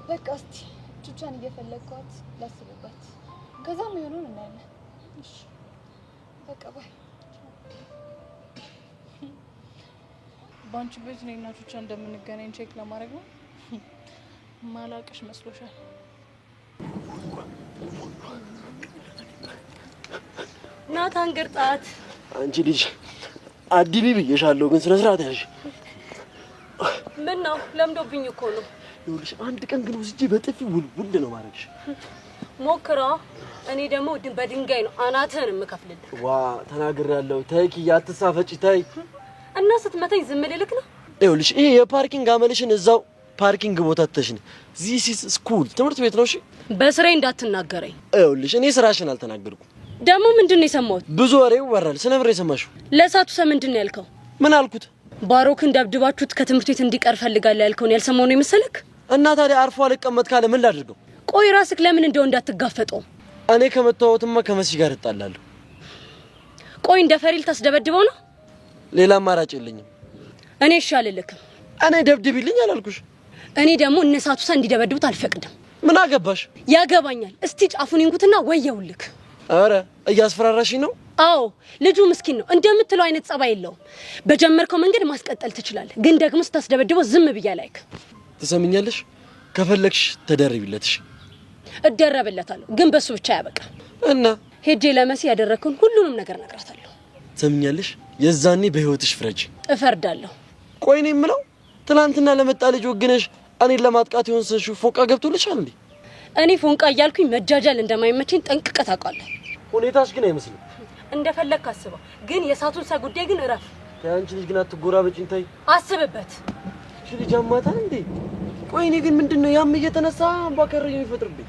[SPEAKER 11] በቃ እስቲ ቹቻን እየፈለግኳት ላስብበት፣ ከዛም የሆነውን እናያለን። እሺ በቃ ባይ።
[SPEAKER 8] ባንቺ ቤት እኔና ቹቻ እንደምንገናኝ ቼክ ለማድረግ ነው። ማላቅሽ መስሎሻል?
[SPEAKER 6] ናታን ግርጣት።
[SPEAKER 12] አንቺ ልጅ አዲቢ ብዬሻለሁ፣ ግን ስነ ስርዓት ያዥ።
[SPEAKER 6] ምን ነው ለምዶብኝ እኮ ነው።
[SPEAKER 12] ይኸውልሽ አንድ ቀን ግን ወስጄ በጥፊ ውልውል ነው ማድረግሽ።
[SPEAKER 6] ሞክራ። እኔ ደግሞ በድንጋይ ነው አናትህን የምከፍልልህ።
[SPEAKER 12] ዋ ተናግሬያለሁ። ተይ ኪያ አትሳፈጪ ተይ።
[SPEAKER 6] እና ስትመታኝ ዝም ልልክ ነው?
[SPEAKER 12] ይኸውልሽ ይሄ የፓርኪንግ አመልሽን እዛው ፓርኪንግ ቦታ ተሽን። ዚስ ኢዝ ስኩል ትምህርት ቤት ነው። እሺ
[SPEAKER 6] በስራዬ እንዳትናገረኝ።
[SPEAKER 12] ይኸውልሽ እኔ ስራሽን አልተናገርኩም።
[SPEAKER 6] ደግሞ ምንድነው የሰማሁት?
[SPEAKER 12] ብዙ ወሬ ይወራል። ስለምን የሰማሽው?
[SPEAKER 6] ለሳቱ ሰ ምንድነው ያልከው?
[SPEAKER 12] ምን አልኩት?
[SPEAKER 6] ባሮክን ደብድባችሁት ከትምህርት ቤት እንዲቀር ፈልጋለሁ ያልከውን ያልሰማው ነው የመሰለክ?
[SPEAKER 12] እና ታዲያ አርፎ አልቀመጥ ካለ ምን ላድርገው?
[SPEAKER 6] ቆይ ራስክ ለምን እንደው እንዳትጋፈጠው?
[SPEAKER 12] እኔ ከመተዋወትማ ከመሲ ጋር እጣላለሁ።
[SPEAKER 6] ቆይ እንደ ፈሪል ታስደበድበው ነው?
[SPEAKER 12] ሌላ አማራጭ የለኝም።
[SPEAKER 6] እኔ ይሻልልክም።
[SPEAKER 12] እኔ ደብድብልኝ አላልኩሽ?
[SPEAKER 6] እኔ ደግሞ እነሳቱ ሰ እንዲደበድቡት አልፈቅድም።
[SPEAKER 12] ምን አገባሽ?
[SPEAKER 6] ያገባኛል። እስቲ ጫፉን ይንኩትና ወየውልክ።
[SPEAKER 12] አረ እያስፈራራሽኝ ነው?
[SPEAKER 6] አዎ ልጁ ምስኪን ነው። እንደምትለው አይነት ጸባይ የለውም። በጀመርከው መንገድ ማስቀጠል ትችላለህ፣ ግን ደግሞ ስታስደበድበው ዝም ብያ ላይክ።
[SPEAKER 12] ትሰምኛለሽ? ከፈለግሽ ተደርቢለትሽ።
[SPEAKER 6] እደረብለታለሁ፣ ግን በሱ ብቻ ያበቃ
[SPEAKER 12] እና
[SPEAKER 6] ሄጄ ለመሲ ያደረከውን ሁሉንም ነገር ነግራታለሁ።
[SPEAKER 12] ትሰምኛለሽ? የዛኔ በህይወትሽ ፍረጂ።
[SPEAKER 6] እፈርዳለሁ።
[SPEAKER 12] ቆይ እኔ የምለው ትናንትና ለመጣ ልጅ ወግነሽ እኔን ለማጥቃት የወሰንሽው ፎንቃ ገብቶልሻል እንዴ?
[SPEAKER 6] እኔ ፎንቃ እያልኩኝ መጃጃል እንደማይመቸኝ ጠንቅቀህ ታውቃለህ።
[SPEAKER 12] ሁኔታሽ ግን አይመስልም።
[SPEAKER 6] እንደፈለክ አስበው፣ ግን የሳቱን ሰ ጉዳይ ግን እረፍ።
[SPEAKER 12] ያንቺ ልጅ ግን አትጎራበጪኝ። ታይ
[SPEAKER 6] አስብበት።
[SPEAKER 12] እሺ ልጅ አማታል እንዴ? ቆይ እኔ ግን ምንድነው ያም እየተነሳ ባከረኝ የሚፈጥርብኝ?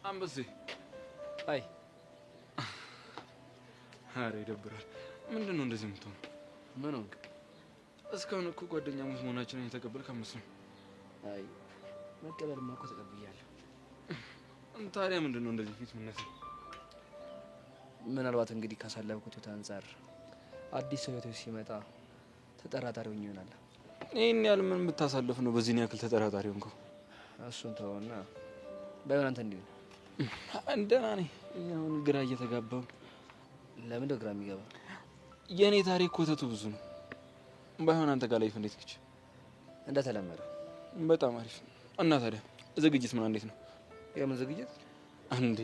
[SPEAKER 7] አንበሴ
[SPEAKER 9] አይ
[SPEAKER 7] አሬ ይደብራል። ምንድነው እንደዚህ የምትሆነው?
[SPEAKER 9] ምን ሆንክ?
[SPEAKER 7] እስካሁን እኮ ጓደኛሞች መሆናችንን የተቀበልክ አመስሎኝ።
[SPEAKER 9] አይ መቀበልማ እኮ ተቀብያለሁ።
[SPEAKER 7] ታዲያ ምንድነው እንደዚህ ፊት ምነሳ?
[SPEAKER 9] ምናልባት እንግዲህ ካሳለፍኩት ህይወት አንፃር አዲስ ህይወት ሲመጣ ተጠራጣሪ ሆኜ ይሆናል።
[SPEAKER 7] ይሄን ያህል ምን ብታሳልፍ ነው በዚህ ያክል ተጠራጣሪ ሆንከው?
[SPEAKER 9] እሱን ተውና ባይሆን አንተ እንዴ?
[SPEAKER 7] እንደና ነኝ። አሁን ግራ እየተጋባው።
[SPEAKER 9] ለምን ግራ የሚገባ?
[SPEAKER 7] የኔ ታሪክ ኮተቱ ብዙ ነው። ባይሆን አንተ ጋር ላይፍ እንዴት ነች?
[SPEAKER 9] እንደተለመደው
[SPEAKER 7] በጣም አሪፍ። እና ታዲያ ዝግጅት ምን እንዴት ነው?
[SPEAKER 9] የምን ዝግጅት
[SPEAKER 7] እንዴ?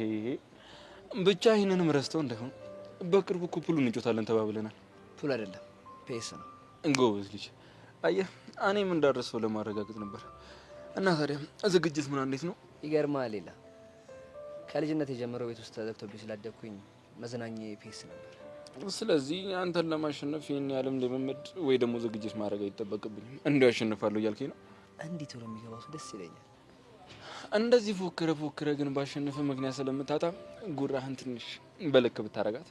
[SPEAKER 7] ብቻ ይሄንንም ረስተው እንዳይሆን በቅርቡ እኮ ፑል እንጮታለን ተባብለናል።
[SPEAKER 9] ፑል አይደለም ፔስ ነው።
[SPEAKER 7] እንጎበዝ ልጅ። አየህ እኔም እንዳረሰው ለማረጋገጥ ነበር። እና ታዲያ ዝግጅት ምን እንዴት ነው?
[SPEAKER 9] ይገርማል። ሌላ ከልጅነት የጀመረው ቤት ውስጥ ተዘግቶብኝ ስላደኩኝ መዝናኛዬ ፔስ ነበር።
[SPEAKER 7] ስለዚህ አንተን ለማሸነፍ ይሄን ያለም ልምምድ ወይ ደግሞ ዝግጅት ማድረግ አይጠበቅብኝም። እንዲሁ ያሸንፋለሁ እያልከኝ ነው?
[SPEAKER 9] እንዲህ ቶሎ የሚገባው ደስ ይለኛል።
[SPEAKER 7] እንደዚህ ፎክረ ግን ባሸነፈ ምክንያት ስለምታጣ ጉራህን ትንሽ በልክ ብታረጋት።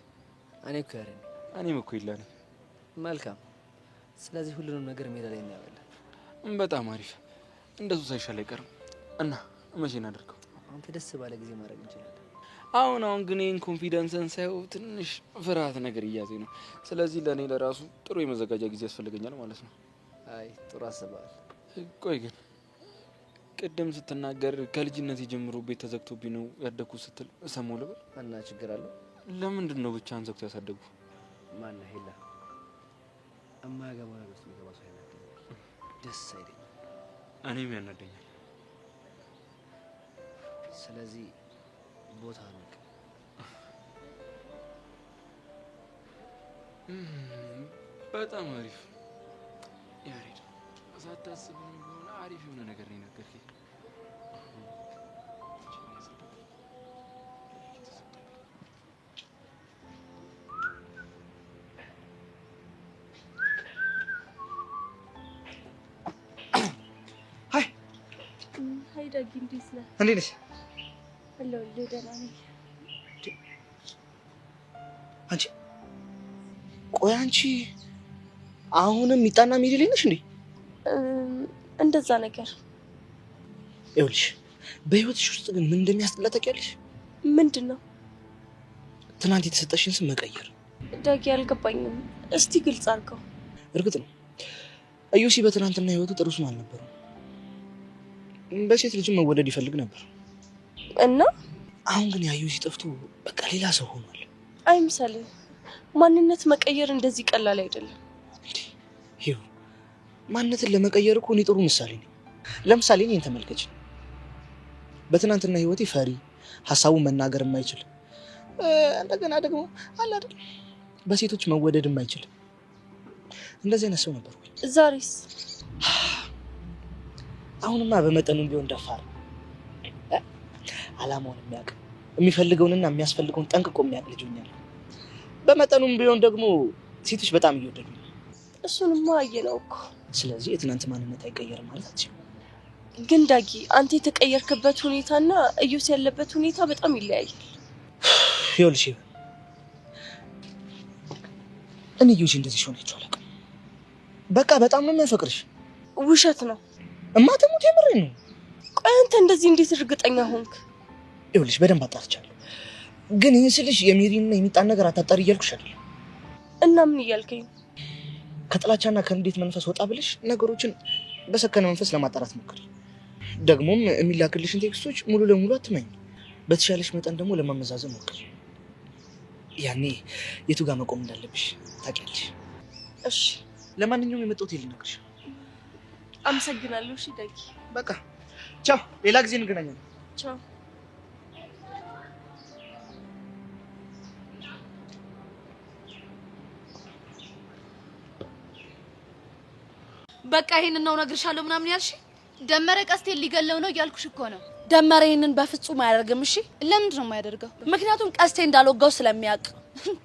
[SPEAKER 9] እኔ እኮ ያረኝ
[SPEAKER 7] እኔም እኮ ይላል።
[SPEAKER 9] መልካም። ስለዚህ ሁሉንም ነገር ሜዳ ላይ እናያለን።
[SPEAKER 7] በጣም አሪፍ። እንደሱ ሳይሻል አይቀርም። እና መቼ እናደርገው?
[SPEAKER 9] አንተ ደስ ባለ ጊዜ ማድረግ እንችላለን።
[SPEAKER 7] አሁን ግን ይሄን ኮንፊደንስን ሳይው ትንሽ ፍርሃት ነገር እያዘኝ ነው። ስለዚህ ለኔ ለራሱ ጥሩ የመዘጋጃ ጊዜ ያስፈልገኛል ማለት ነው።
[SPEAKER 9] አይ ጥሩ አስበሃል።
[SPEAKER 7] ቆይ ግን ቅድም ስትናገር ከልጅነት ጀምሮ ቤት ተዘግቶብኝ ነው ያደኩት ስትል ሰማሁ ልበል?
[SPEAKER 9] እና ችግር አለው?
[SPEAKER 7] ለምንድን ነው ብቻህን ዘግቶ ያሳደጉ?
[SPEAKER 9] ማን ነው ሄላ? እማያገባው ነገር ውስጥ የሚገባ ሰው ያናደኛል፣ ደስ አይለኝም።
[SPEAKER 7] እኔም ያናደኛል።
[SPEAKER 9] ስለዚህ ቦታ ነው
[SPEAKER 7] በጣም አሪፍ ያሬድ። ሳታስብም ቢሆን አሪፍ የሆነ ነገር ነው የነገርከኝ።
[SPEAKER 2] ሀይ ዳጊ፣ እንዴት ነህ?
[SPEAKER 5] እንዴት ነሽ?
[SPEAKER 2] አለሁልህ፣ ደህና ነኝ።
[SPEAKER 5] አንቺ ቆይ አንቺ አሁንም ሚጣና ሚድል ነሽ እንዴ?
[SPEAKER 2] እንደዛ ነገር።
[SPEAKER 5] ይኸውልሽ በህይወትሽ ውስጥ ግን ምን እንደሚያስጠላ ታውቂያለሽ?
[SPEAKER 2] ምንድን ነው?
[SPEAKER 5] ትናንት የተሰጠሽን ስም መቀየር።
[SPEAKER 2] ዳጊ አልገባኝም፣ እስቲ ግልጽ አድርገው።
[SPEAKER 5] እርግጥ ነው እዩሲ በትናንትና ህይወቱ ጥሩ ስም አልነበረው። በሴት ልጅም መወደድ ይፈልግ ነበር
[SPEAKER 2] እና
[SPEAKER 5] አሁን ግን ያዩሲ ጠፍቶ በቃ ሌላ ሰው ሆኗል።
[SPEAKER 2] አይምሰልህ፣ ማንነት መቀየር እንደዚህ ቀላል አይደለም።
[SPEAKER 5] ይኸው ማንነትን ለመቀየር እኮ እኔ ጥሩ ምሳሌ ነኝ። ለምሳሌ እኔን ተመልከች። በትናንትና ህይወቴ ፈሪ፣ ሀሳቡን መናገር የማይችል እንደገና ደግሞ አለ አይደል በሴቶች መወደድ የማይችል እንደዚህ አይነት ሰው ነበርኩ።
[SPEAKER 2] ዛሬስ?
[SPEAKER 5] አሁንማ በመጠኑም ቢሆን ደፋር፣ አላማውን የሚያውቅ የሚፈልገውንና የሚያስፈልገውን ጠንቅቆ የሚያውቅ ልጅ ሆኛለሁ። በመጠኑም ቢሆን ደግሞ ሴቶች በጣም እየወደዱኝ።
[SPEAKER 2] እሱንማ አየነው እኮ።
[SPEAKER 5] ስለዚህ የትናንት ማንነት አይቀየርም ማለት አትችልም።
[SPEAKER 13] ግን ዳጊ አንተ የተቀየርክበት ሁኔታና እዩስ ያለበት ሁኔታ በጣም ይለያያል።
[SPEAKER 5] ይኸውልሽ እኔ እዩሽ እንደዚህ ሆነች አላውቅም። በቃ በጣም ነው የሚያፈቅርሽ።
[SPEAKER 13] ውሸት ነው
[SPEAKER 5] እማተሙት የምሬን ነው።
[SPEAKER 13] ቆይ አንተ እንደዚህ እንዴት እርግጠኛ ሆንክ?
[SPEAKER 5] ይኸውልሽ በደንብ አጣርቻለሁ። ግን ይሄን ስልሽ የሚሪንና የሚጣን ነገር አታጣሪ እያልኩሽ አይደል?
[SPEAKER 13] እና ምን እያልከኝ?
[SPEAKER 5] ከጥላቻና ከንዴት መንፈስ ወጣ ብለሽ ነገሮችን በሰከነ መንፈስ ለማጣራት ሞክሪ። ደግሞም የሚላክልሽን ቴክስቶች ሙሉ ለሙሉ አትመኝ። በተሻለሽ መጠን ደግሞ ለማመዛዘን ሞክሪ። ያኔ የቱ ጋር መቆም እንዳለብሽ ታውቂያለሽ።
[SPEAKER 13] እሺ
[SPEAKER 5] ለማንኛውም የመጣሁት ልነግርሽ።
[SPEAKER 13] አመሰግናለሁ። እሺ ዳጊ
[SPEAKER 5] በቃ ቻው፣ ሌላ ጊዜ እንገናኛለን።
[SPEAKER 13] ቻው።
[SPEAKER 8] በቃ ይሄንን ነው ነግርሻለሁ ምናምን ያልሽ?
[SPEAKER 11] ደመረ ቀስቴን ሊገለው ነው እያልኩሽ እኮ ነው።
[SPEAKER 8] ደመረ ይሄንን በፍጹም አያደርግም። እሺ
[SPEAKER 11] ለምንድን ነው የማያደርገው?
[SPEAKER 8] ምክንያቱም ቀስቴ እንዳልወጋው ስለሚያውቅ።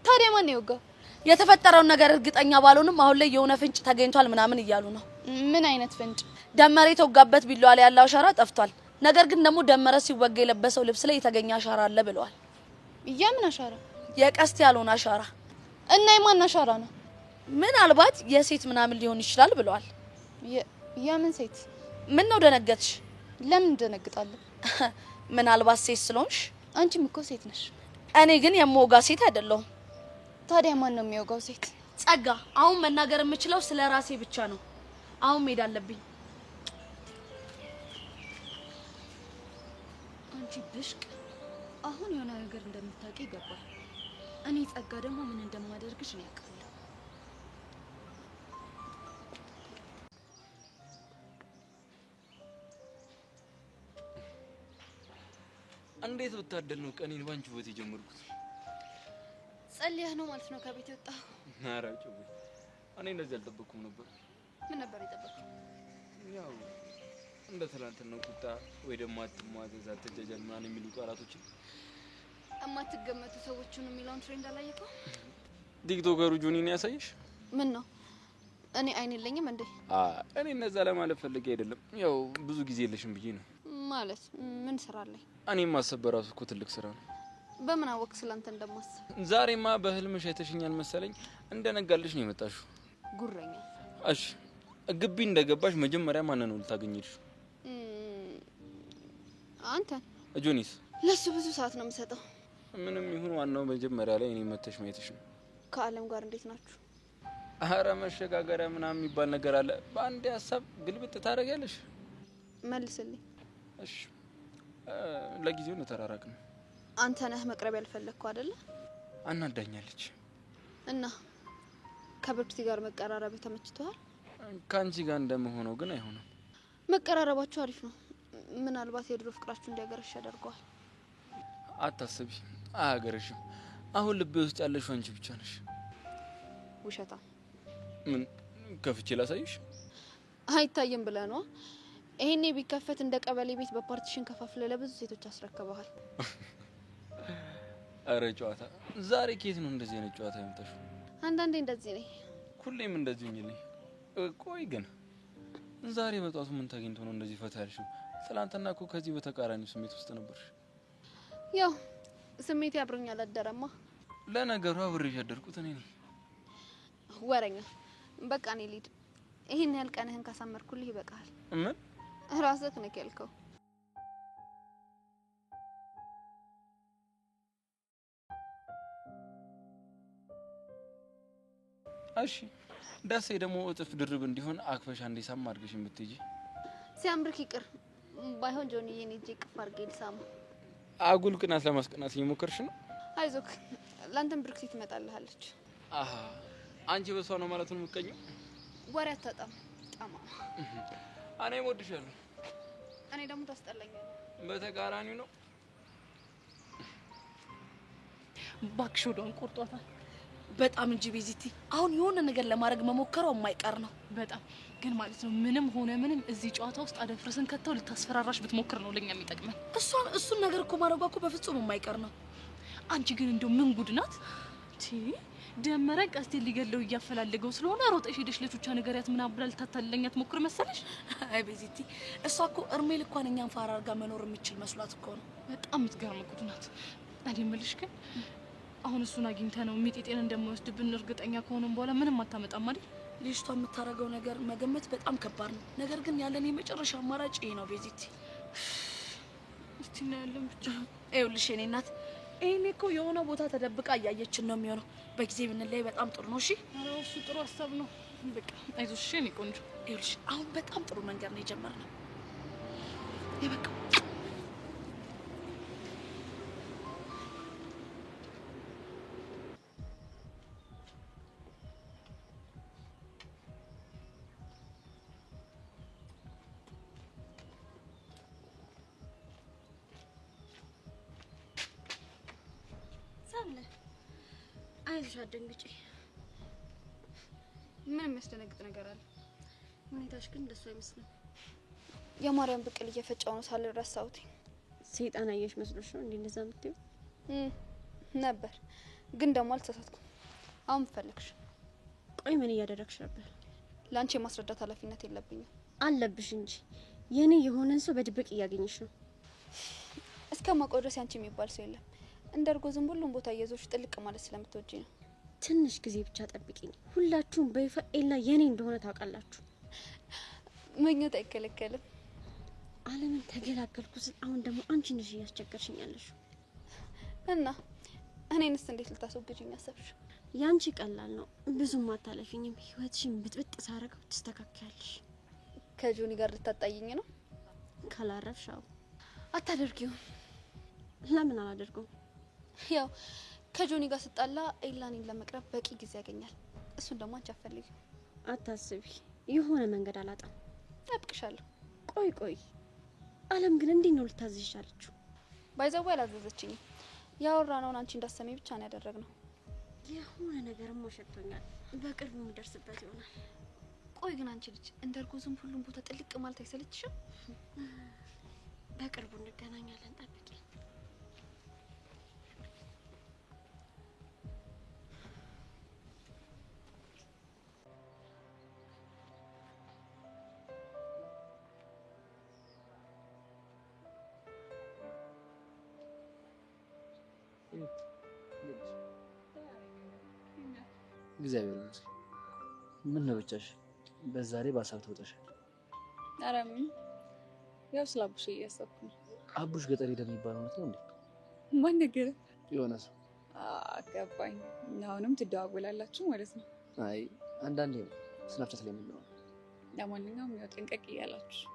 [SPEAKER 11] ታዲያ ማን ይወጋው?
[SPEAKER 8] የተፈጠረውን ነገር እርግጠኛ ባልሆንም አሁን ላይ የሆነ ፍንጭ ተገኝቷል ምናምን እያሉ ነው።
[SPEAKER 11] ምን አይነት ፍንጭ?
[SPEAKER 8] ደመረ የተወጋበት ቢላዋ ላይ ያለው አሻራ ጠፍቷል። ነገር ግን ደግሞ ደመረ ሲወጋ የለበሰው ልብስ ላይ የተገኘ አሻራ አለ ብለዋል።
[SPEAKER 11] የምን አሻራ?
[SPEAKER 8] የቀስቴ ያልሆነ አሻራ።
[SPEAKER 11] እና የማን አሻራ ነው?
[SPEAKER 8] ምናልባት የሴት ምናምን ሊሆን ይችላል ብለዋል።
[SPEAKER 11] የምን ሴት?
[SPEAKER 8] ምን ነው ደነገጥሽ?
[SPEAKER 11] ለምን ደነግጣለሁ?
[SPEAKER 8] ምናልባት ሴት ስለሆንሽ።
[SPEAKER 11] አንቺም እኮ ሴት ነሽ።
[SPEAKER 8] እኔ ግን የምወጋ ሴት አይደለሁም።
[SPEAKER 11] ታዲያ ማን ነው የሚወጋው ሴት?
[SPEAKER 8] ጸጋ፣ አሁን መናገር የምችለው ስለ ራሴ ብቻ ነው። አሁን መሄድ አለብኝ።
[SPEAKER 2] አንቺ ብሽቅ፣ አሁን የሆነ ነገር እንደምታውቂ ይገባል። እኔ ጸጋ ደግሞ ምን እንደማደርግሽ ነው ያውቃለሁ።
[SPEAKER 7] እንዴት ብታደል ነው ቀኔን ባንቺ ወት የጀመርኩት?
[SPEAKER 2] ጸልያህ ነው ማለት ነው ከቤት የወጣው?
[SPEAKER 7] ኧረ ጭው፣ እኔ እንደዚህ አልጠበቅኩም ነበር።
[SPEAKER 2] ምን ነበር የጠበቅኩት?
[SPEAKER 7] ያው እንደ ትናንትናው ቁጣ ወይ ደግሞ አትሟዘዝ፣ አትጃጃል ምናምን የሚሉ ቃላቶችን
[SPEAKER 2] እማትገመቱ ሰዎችን የሚለውን ትሬንድ አላየከው?
[SPEAKER 7] ቲክቶከሩ ጆኒን ያሳየሽ?
[SPEAKER 2] ምን ነው እኔ አይን የለኝም እንዴ?
[SPEAKER 7] እኔ እነዛ ለማለት ፈልጌ አይደለም። ያው ብዙ ጊዜ የለሽም ብዬ ነው።
[SPEAKER 2] ማለት ምን ስራ አለኝ?
[SPEAKER 7] እኔም ማሰብ በራሱ እኮ ትልቅ ስራ ነው።
[SPEAKER 2] በምን አወቅ ስላንተ እንደማስብ?
[SPEAKER 7] ዛሬማ በህልምሽ አይተሽኛል መሰለኝ። እንደነጋልሽ ነው የመጣሽው።
[SPEAKER 2] ጉረኛ።
[SPEAKER 7] እሺ ግቢ እንደገባሽ መጀመሪያ ማን ነው ልታገኝልሽ?
[SPEAKER 2] አንተ።
[SPEAKER 7] ጆኒስ?
[SPEAKER 2] ለሱ ብዙ ሰዓት ነው የምሰጠው።
[SPEAKER 7] ምንም ይሁን ዋናው መጀመሪያ ላይ እኔ መተሽ ማየትሽ ነው።
[SPEAKER 2] ከአለም ጋር እንዴት ናችሁ?
[SPEAKER 7] አረ መሸጋገሪያ ምናምን የሚባል ነገር አለ። በአንዴ ሀሳብ ግልብጥ ታደርጊያለሽ።
[SPEAKER 2] መልስልኝ።
[SPEAKER 7] እሺ ለጊዜው እንተራራቅ ነው።
[SPEAKER 2] አንተ ነህ መቅረብ ያልፈለግከው አይደለ?
[SPEAKER 7] አናዳኛለች።
[SPEAKER 2] እና ከብርክቲ ጋር መቀራረብ ተመችቷል?
[SPEAKER 7] ከአንቺ ጋር እንደመሆነው ግን አይሆንም።
[SPEAKER 2] መቀራረባችሁ አሪፍ ነው። ምናልባት የድሮ ፍቅራችሁ እንዲያገረሽ ያደርገዋል።
[SPEAKER 7] አታስቢ፣ አያገረሽም። አሁን ልቤ ውስጥ ያለሽው አንቺ ብቻ ነሽ።
[SPEAKER 2] ውሸታ።
[SPEAKER 7] ምን ከፍቼ ላሳይሽ?
[SPEAKER 2] አይታየም ብለህ ነው? ይሄኔ ቢከፈት እንደ ቀበሌ ቤት በፓርቲሽን ከፋፍለ ለብዙ ሴቶች አስረከበሃል።
[SPEAKER 7] አረ ጨዋታ ዛሬ ከየት ነው እንደዚህ አይነት ጨዋታ ያመጣሽው?
[SPEAKER 2] አንዳንዴ እንደዚህ ነኝ።
[SPEAKER 7] ሁሌም እንደዚህ ነኝ። ቆይ ግን ዛሬ በጧቱ ምን ታገኝቶ ነው እንደዚህ ፈታ ያልሽው? ትላንትና እኮ ከዚህ በተቃራኒው ስሜት ውስጥ ነበርሽ።
[SPEAKER 2] ያው ስሜቴ አብሮኝ አላደረማ።
[SPEAKER 7] ለነገሩ አብሬሽ ያደርኩት እኔ ነኝ።
[SPEAKER 2] ወረኛ። በቃ እኔ ልሂድ። ይሄን ያህል ቀንህን ካሳመርኩልህ ይበቃል።
[SPEAKER 7] ምን
[SPEAKER 2] ራስህ ነህ ያልከው?
[SPEAKER 7] እሺ ዳሴ ደግሞ እጥፍ ድርብ እንዲሆን አክፈሻ እንዲሳም አድርገሽ የምትይጂ
[SPEAKER 2] ሲያምርክ ይቅር ባይሆን ጆኒ የኔ እጄ ቅፍ አድርጌ ልሳማ።
[SPEAKER 7] አጉል ቅናት ለማስቀናት እየሞከርሽ ነው።
[SPEAKER 2] አይዞክ ላንተም ብርክቲ ትመጣልሃለች።
[SPEAKER 7] አሃ አንቺ በሷ ነው ማለት ነው የምትቀኘው?
[SPEAKER 2] ወሬ አታጣም ጣማ።
[SPEAKER 7] እኔ እወድሻለሁ።
[SPEAKER 2] እኔ ደግሞ ታስጠላኛለህ።
[SPEAKER 7] በተቃራኒው ነው።
[SPEAKER 8] ባክሽ ወዷን ቆርጧታል በጣም እንጂ ቤዚቲ። አሁን የሆነ ነገር ለማድረግ መሞከሯ የማይቀር ነው።
[SPEAKER 6] በጣም ግን ማለት ነው ምንም ሆነ ምንም እዚህ ጨዋታ ውስጥ አደፍርስን ከተው ልታስፈራራሽ ብትሞክር ነው ለኛ የሚጠቅመን።
[SPEAKER 8] እሱን ነገር እኮ ማድረጓ እኮ በፍጹም የማይቀር ነው።
[SPEAKER 6] አንቺ ግን እንደው ምን ጉድ ናት?
[SPEAKER 8] ደመረን ቀስቴ ሊገለው እያፈላለገው ስለሆነ ሮጠሽ ሄደሽ ለቹቻ ነገሪያት ምን አብላል ታታለኛት ሞክር መሰለሽ።
[SPEAKER 6] አይ ቤዚቲ እሷ እኮ እርሜል እንኳን እኛን ፋራ አድርጋ መኖር የምትችል መስሏት እኮ ነው።
[SPEAKER 8] በጣም የምትገርም ጉድ ናት። እኔ የምልሽ ግን አሁን እሱን አግኝተ ነው ሚጤጤን እንደማይወስድብን እርግጠኛ ከሆነን በኋላ ምንም አታመጣም አይደል?
[SPEAKER 6] ልጅቷ የምታረገው ነገር መገመት በጣም ከባድ ነው። ነገር ግን ያለን የመጨረሻ አማራጭ ይሄ ነው ቤዚቲ።
[SPEAKER 8] እስቲ እናያለን ብቻ።
[SPEAKER 6] ይኸውልሽ የኔ እናት ይሄኔ እኮ የሆነ ቦታ ተደብቃ እያየችን ነው የሚሆነው። በጊዜ ብንለይ በጣም ጥሩ ነው። እሺ
[SPEAKER 8] ኧረ እሱ ጥሩ ሀሳብ ነው። በቃ አይዞሽ እሺ የኔ ቆንጆ።
[SPEAKER 6] ይኸውልሽ አሁን በጣም ጥሩ መንገድ ነው የጀመርነው። ይበቃ
[SPEAKER 2] አይዞሽ አትደንግጪ። ምን የሚያስደነግጥ ነገር አለ? ሁኔታሽ ግን እንደሱ አይመስልም። የማርያም ብቅል እየፈጫው ነው ሳልረሳውት።
[SPEAKER 13] ሰይጣን አየሽ መስሎሽ ነው እንዴ እንደዛ የምትይው?
[SPEAKER 2] ነበር ግን ደግሞ አልተሳሳትኩም። አሁን ፈለግሽ?
[SPEAKER 13] ቆይ ምን እያደረግሽ ነበር?
[SPEAKER 2] ላንቺ የማስረዳት ኃላፊነት የለብኝም።
[SPEAKER 13] አለብሽ እንጂ የኔ የሆነን ሰው በድብቅ እያገኘሽ ነው።
[SPEAKER 2] እስከማውቀው ድረስ ያንቺ የሚባል ሰው የለም። እንደርጎ ዝም ሁሉም ቦታ እየዞርሽ ጥልቅ ማለት ስለምትወጂ ነው።
[SPEAKER 13] ትንሽ ጊዜ ብቻ ጠብቂኝ። ሁላችሁም በይፋ ኤላ የኔ እንደሆነ ታውቃላችሁ።
[SPEAKER 2] ምኞት አይከለከልም።
[SPEAKER 13] ዓለምን ተገላገልኩ ስል አሁን ደግሞ አንቺ ነሽ እያስቸገርሽኝ ያለሽ።
[SPEAKER 2] እና እኔንስ እንዴት ልታስወግጂኝ አሰብሽ?
[SPEAKER 13] ያንቺ ቀላል ነው። ብዙም አታለፊኝም። ህይወትሽን ብጥብጥ ሳረገው ትስተካከያለሽ።
[SPEAKER 2] ከጆኒ ጋር ልታጣይኝ ነው?
[SPEAKER 13] ካላረፍሻው
[SPEAKER 2] አታደርጊውም።
[SPEAKER 13] ለምን አላደርገውም?
[SPEAKER 2] ያው ከጆኒ ጋር ስጣላ ኤላኔን ለመቅረብ በቂ ጊዜ ያገኛል። እሱን ደግሞ አንቺ አትፈልጊ።
[SPEAKER 13] አታስቢ፣ የሆነ መንገድ አላጣም።
[SPEAKER 2] ጠብቅሻለሁ።
[SPEAKER 13] ቆይ አለም ግን እንዴት ነው ልታዝዝሽ አለችው?
[SPEAKER 2] ባይዘው አላዘዘችኝም። ያወራነውን አንቺ እንዳሰሚ ብቻ ነው ያደረግነው።
[SPEAKER 13] የሆነ ነገርም ሸቶኛል። በቅርቡ የሚደርስበት ይሆናል።
[SPEAKER 2] ቆይ ግን አንቺ ልጅ እንደርጎ ዝም ሁሉም ቦታ ጥልቅ ማለት አይሰለችሽም?
[SPEAKER 13] በቅርቡ እንገናኛለን፣ ጠብቂ።
[SPEAKER 9] እግዚአብሔር ይመስገን። ምን ነው ብቻሽ በዛሬ በሀሳብ ተውጠሻል?
[SPEAKER 11] ኧረ ምን ያው ስለ አቡሽ እያሰብኩ ነው።
[SPEAKER 9] አቡሽ ገጠር ሄደ የሚባለው እውነት ነው እንዴ?
[SPEAKER 11] ማን ነገር?
[SPEAKER 9] የሆነ ሰው
[SPEAKER 11] ገባኝ። አሁንም ትደዋወላላችሁ ማለት ነው?
[SPEAKER 9] አይ አንዳንዴ ነው ስናፍጨት ላይ የምንለው።
[SPEAKER 11] ለማንኛውም ያው ጠንቀቅ እያላችሁ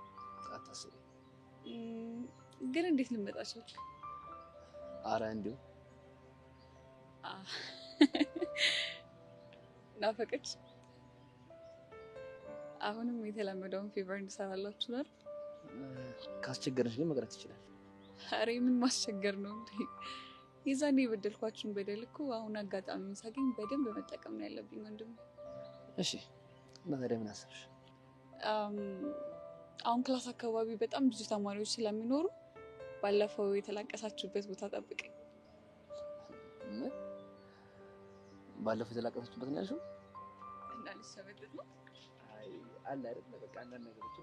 [SPEAKER 9] አታስቢ።
[SPEAKER 11] ግን እንዴት ልመጣችሁ?
[SPEAKER 9] አረ እንዲሁ
[SPEAKER 11] ናፈቀች። አሁንም የተለመደውን ፌቨር እንድሰራላችሁ ነው።
[SPEAKER 9] ካስቸገረሽ ግን መቅረት ይችላል።
[SPEAKER 11] አሬ ምን ማስቸገር ነው እንዴ? የዛኔ የበደልኳችሁን በደል እኮ አሁን አጋጣሚውን ሳገኝ በደንብ መጠቀም ነው ያለብኝ ወንድም።
[SPEAKER 9] እሺ እና ታዲያ ምን አሰብሽ?
[SPEAKER 11] አሁን ክላስ አካባቢ በጣም ብዙ ተማሪዎች ስለሚኖሩ ባለፈው የተላቀሳችሁበት ቦታ ጠብቀኝ።
[SPEAKER 9] ባለፈው የተላቀሳችሁበት ነው ያልሽው?
[SPEAKER 11] እንዳልሰበደት ነው።
[SPEAKER 9] አይ አለ አይደል? በቃ አንዳንድ ነገሮች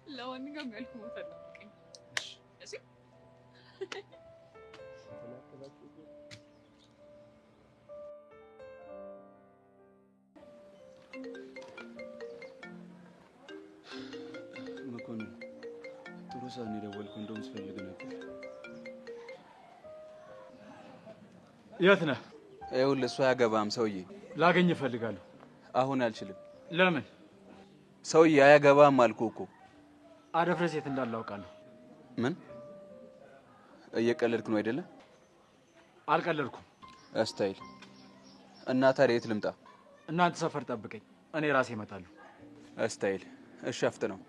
[SPEAKER 11] ለማንኛውም ያልኩ ቦታ ጠብቀኝ። እሺ
[SPEAKER 7] መኮንን ጥሩ ሰው ነው የደወልከው። እንደውም ስፈልግ ነበር።
[SPEAKER 14] የት ነህ?
[SPEAKER 7] ይኸውልህ እሱ አያገባም ሰውዬ።
[SPEAKER 14] ላገኝ እፈልጋለሁ።
[SPEAKER 7] አሁን አልችልም።
[SPEAKER 14] ለምን?
[SPEAKER 7] ሰውዬ አያገባም አልኩህ እኮ።
[SPEAKER 14] አደፍረስ የት እንዳለ አውቃለሁ።
[SPEAKER 7] ምን እየቀለድክ ነው አይደለ?
[SPEAKER 14] አልቀለድኩም።
[SPEAKER 7] ስታይል እና ታዲያ የት ልምጣ?
[SPEAKER 14] እናንተ ሰፈር ጠብቀኝ፣ እኔ ራሴ እመጣለሁ።
[SPEAKER 7] ስታይል እሺ፣ አፍጥነው።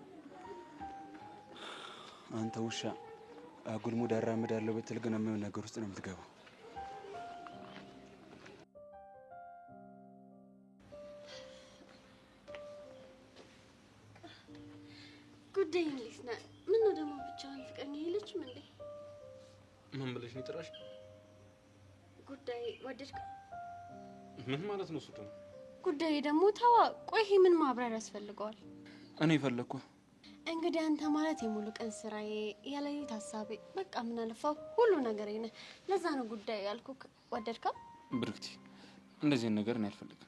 [SPEAKER 7] አንተ ውሻ አጉልሙድ አራምዳለሁ ብትል ግን የሚሆን ነገር ውስጥ ነው የምትገባው።
[SPEAKER 13] ጉዳይ እንዴት ነው? ምን ነው ደግሞ ብቻዋን ፍቅረኛ የለችም እንዴ?
[SPEAKER 7] ምን ብለሽ ነው የጠራሽ?
[SPEAKER 2] ጉዳይ ወደድክ?
[SPEAKER 7] ምን ማለት ነው? ሱዱ
[SPEAKER 2] ጉዳይ ደግሞ ተዋ። ቆይ ይሄ ምን ማብራሪያ ያስፈልገዋል?
[SPEAKER 7] እኔ ፈለኩ።
[SPEAKER 2] እንግዲህ አንተ ማለት የሙሉ ቀን ስራዬ፣ የሌሊት ሀሳቤ፣ በቃ ምን አለፋው ሁሉ ነገር ነህ። ለዛ ነው ጉዳይ ያልኩክ። ወደድካ?
[SPEAKER 7] ብርክቲ እንደዚህ ነገር እኔ አልፈልግም።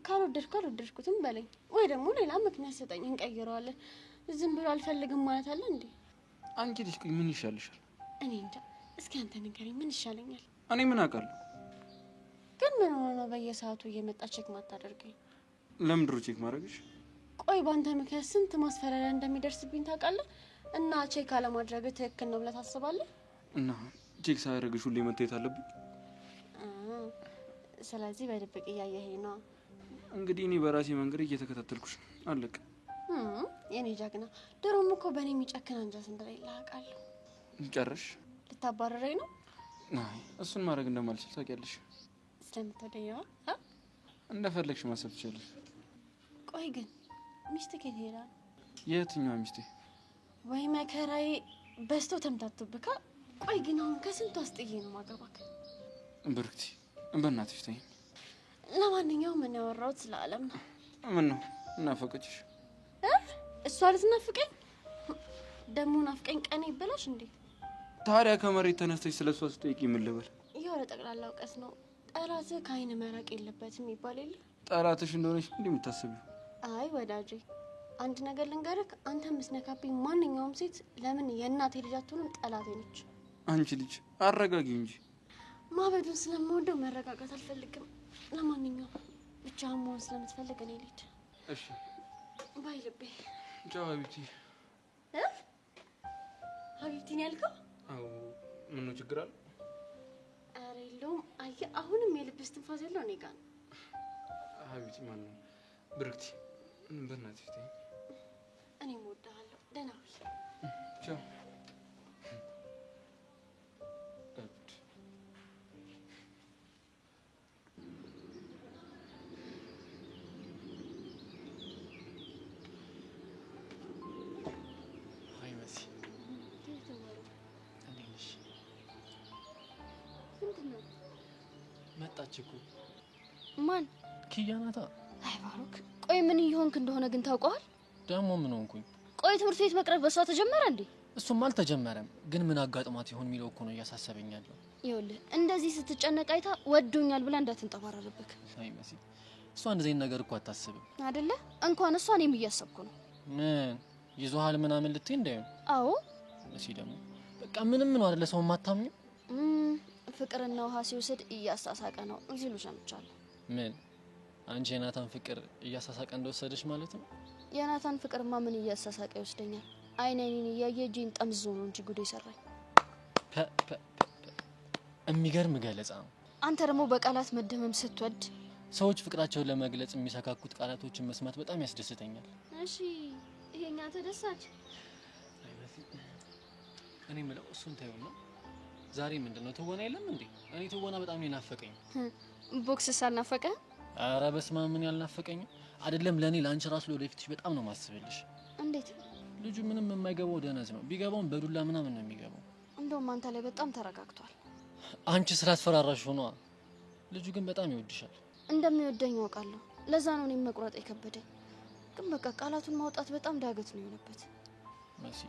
[SPEAKER 2] ካልወደድኩትም በለኝ፣ ወይ ደግሞ ሌላ ምክንያት ሰጠኝ፣ እንቀይረዋለን። ዝም ብሎ አልፈልግም ማለት አለ እንዴ?
[SPEAKER 7] አንቺ ልጅ ምን ይሻልሻል?
[SPEAKER 2] እኔ እንጃ። እስኪ አንተ ንገረኝ፣ ምን ይሻለኛል?
[SPEAKER 7] እኔ ምን አውቃለሁ?
[SPEAKER 2] ግን ምን ሆነ ነው በየሰዓቱ እየመጣ ቼክ ማታደርገኝ?
[SPEAKER 7] ለምን ድሮ ቼክ ማድረግሽ?
[SPEAKER 2] ቆይ ባንተ ምክንያት ስንት ማስፈራሪያ እንደሚደርስብኝ ታውቃለህ? እና ቼክ አለማድረግ ትክክል ነው ብለህ ታስባለህ?
[SPEAKER 7] እና ቼክ ሳያደርግሽ ሁሌ መታየት አለብኝ?
[SPEAKER 2] ስለዚህ በድብቅ እያየኸኝ ነው።
[SPEAKER 7] እንግዲህ እኔ በራሴ መንገድ እየተከታተልኩሽ ነው። አለቀ።
[SPEAKER 2] የኔ ጀግና፣ ድሮም እኮ በእኔ የሚጨክን አንጀት እንደሌለ አውቃለሁ።
[SPEAKER 7] ጨረሽ?
[SPEAKER 2] ልታባረረኝ ነው?
[SPEAKER 7] አይ እሱን ማድረግ እንደማልችል ታውቂያለሽ።
[SPEAKER 2] ስለምትወደኝ ነው?
[SPEAKER 7] እንደፈለግሽ ማሰብ ትችላለሽ።
[SPEAKER 2] ቆይ ግን ሚስትህ ከየት ሄዳ?
[SPEAKER 7] የትኛዋ ሚስቴ?
[SPEAKER 2] ወይ መከራዬ፣ በስቶ ተምታቱብካ። ቆይ ግን አሁን ከስንቱ አስጥዬ ነው ማገባክ?
[SPEAKER 7] ብርክቲ በእናትሽ ተይኝ።
[SPEAKER 2] ለማንኛውም ምን ያወራሁት ስለ አለም ነው።
[SPEAKER 7] ምን ነው እናፈቀችሽ?
[SPEAKER 2] እሷ ልትናፍቀኝ ደግሞ ናፍቀኝ ቀኔ ይበላሽ እንዴ?
[SPEAKER 7] ታዲያ ከመሬት ተነስተሽ ስለሷ ስጠይቂ ምን ልበል?
[SPEAKER 2] የሆነ ጠቅላላ እውቀት ነው። ጠላትህ ከአይን መራቅ የለበትም ይባል የለ?
[SPEAKER 7] ጠላትሽ እንደሆነች እንዴ የምታስቢው?
[SPEAKER 2] አይ ወዳጄ፣ አንድ ነገር ልንገርህ። አንተ የምትነካብኝ ማንኛውም ሴት ለምን የእናቴ ልጅ አትሆንም? ጠላቴ ነች።
[SPEAKER 7] አንቺ ልጅ አረጋጊው እንጂ።
[SPEAKER 2] ማበዱን ስለምወደው መረጋጋት አልፈልግም። ለማንኛውም ብቻህን መሆን ስለምትፈልግ እኔ ልሂድ።
[SPEAKER 7] እሺ
[SPEAKER 2] ባይ ልቤ።
[SPEAKER 7] ቻው ሀቢብቲ።
[SPEAKER 2] ሀቢብቲ ነው ያልከው?
[SPEAKER 7] አዎ። ምን ነው ችግር አለ?
[SPEAKER 2] ኧረ የለውም። አየህ አሁንም የልብ እስትንፋስ ያለው እኔ ጋር ነው።
[SPEAKER 7] ሀቢብቲ ማን ነው? ብርክቲ በእናትሽ ተይኝ።
[SPEAKER 2] እኔም እወድሃለሁ። ደህና ሁን።
[SPEAKER 7] ቻው።
[SPEAKER 9] መጣች እኮ።
[SPEAKER 2] ማን?
[SPEAKER 9] ኪያ ናታ።
[SPEAKER 2] አይ ባሮክ፣ ቆይ ምን እየሆንክ እንደሆነ ግን ታውቀዋል?
[SPEAKER 9] ደግሞ ምን ሆንኩኝ?
[SPEAKER 2] ቆይ ትምህርት ቤት መቅረት በሷ ተጀመረ እንዴ?
[SPEAKER 9] እሱም አልተጀመረም፣ ግን ምን አጋጥሟት ይሆን የሚለው እኮ ነው እያሳሰበኝ ያለው።
[SPEAKER 2] ይኸውልህ እንደዚህ ስትጨነቅ አይታ ወዶኛል ብላ እንዳትንጠባረርብክ።
[SPEAKER 9] አይ መሲ፣ እሷ እንደዚህ ነገር እኮ አታስብም
[SPEAKER 2] አይደለ? እንኳን እሷ እኔም እያሰብኩ ነው።
[SPEAKER 9] ምን ይዞሃል ምናምን ልትይ እንዳይሆን።
[SPEAKER 2] አዎ
[SPEAKER 9] መሲ፣ ደግሞ በቃ ምንም ነው አይደለ? ሰው ማታምኝ
[SPEAKER 2] ፍቅርና ውሃ ሲወስድ እያሳሳቀ ነው ሲሉ ሰምቻለሁ።
[SPEAKER 9] ምን አንቺ የናታን ፍቅር እያሳሳቀ እንደወሰደሽ ማለት ነው?
[SPEAKER 2] የናታን ፍቅርማ ምን እያሳሳቀ ይወስደኛል? አይኔን እያየ እጄን ጠምዞ ነው እንጂ ጉዴ ሰራኝ።
[SPEAKER 9] የሚገርም ገለጻ ነው።
[SPEAKER 2] አንተ ደግሞ በቃላት መደመም ስትወድ
[SPEAKER 9] ሰዎች ፍቅራቸውን ለመግለጽ የሚሰካኩት ቃላቶችን መስማት በጣም ያስደስተኛል።
[SPEAKER 2] እሺ ይሄኛ ተደሳች።
[SPEAKER 9] እኔ የምለው እሱን ታየው ነው። ዛሬ ምንድነው ትወና የለም እንዴ? እኔ ትወና በጣም ነው ናፈቀኝ።
[SPEAKER 2] ቦክስ ሳልናፈቀ?
[SPEAKER 9] ኧረ በስመ አብ ምን ያልናፈቀኝ አይደለም። ለኔ ላንቺ ራስ ለወደፊትሽ በጣም ነው ማስብልሽ።
[SPEAKER 2] እንዴት?
[SPEAKER 9] ልጁ ምንም የማይገባው ደነዝ ነው። ቢገባውም በዱላ ምናምን ነው የሚገባው።
[SPEAKER 2] እንደውም አንተ ላይ በጣም ተረጋግቷል።
[SPEAKER 9] አንቺ ስላስፈራራሽ ሆኗ። ልጁ ግን በጣም ይወድሻል።
[SPEAKER 2] እንደሚወደኝ አውቃለሁ። ለዛ ነው እኔም መቁረጥ የከበደኝ። ግን በቃ ቃላቱን ማውጣት በጣም ዳገት ነው የሆነበት።
[SPEAKER 9] መሲ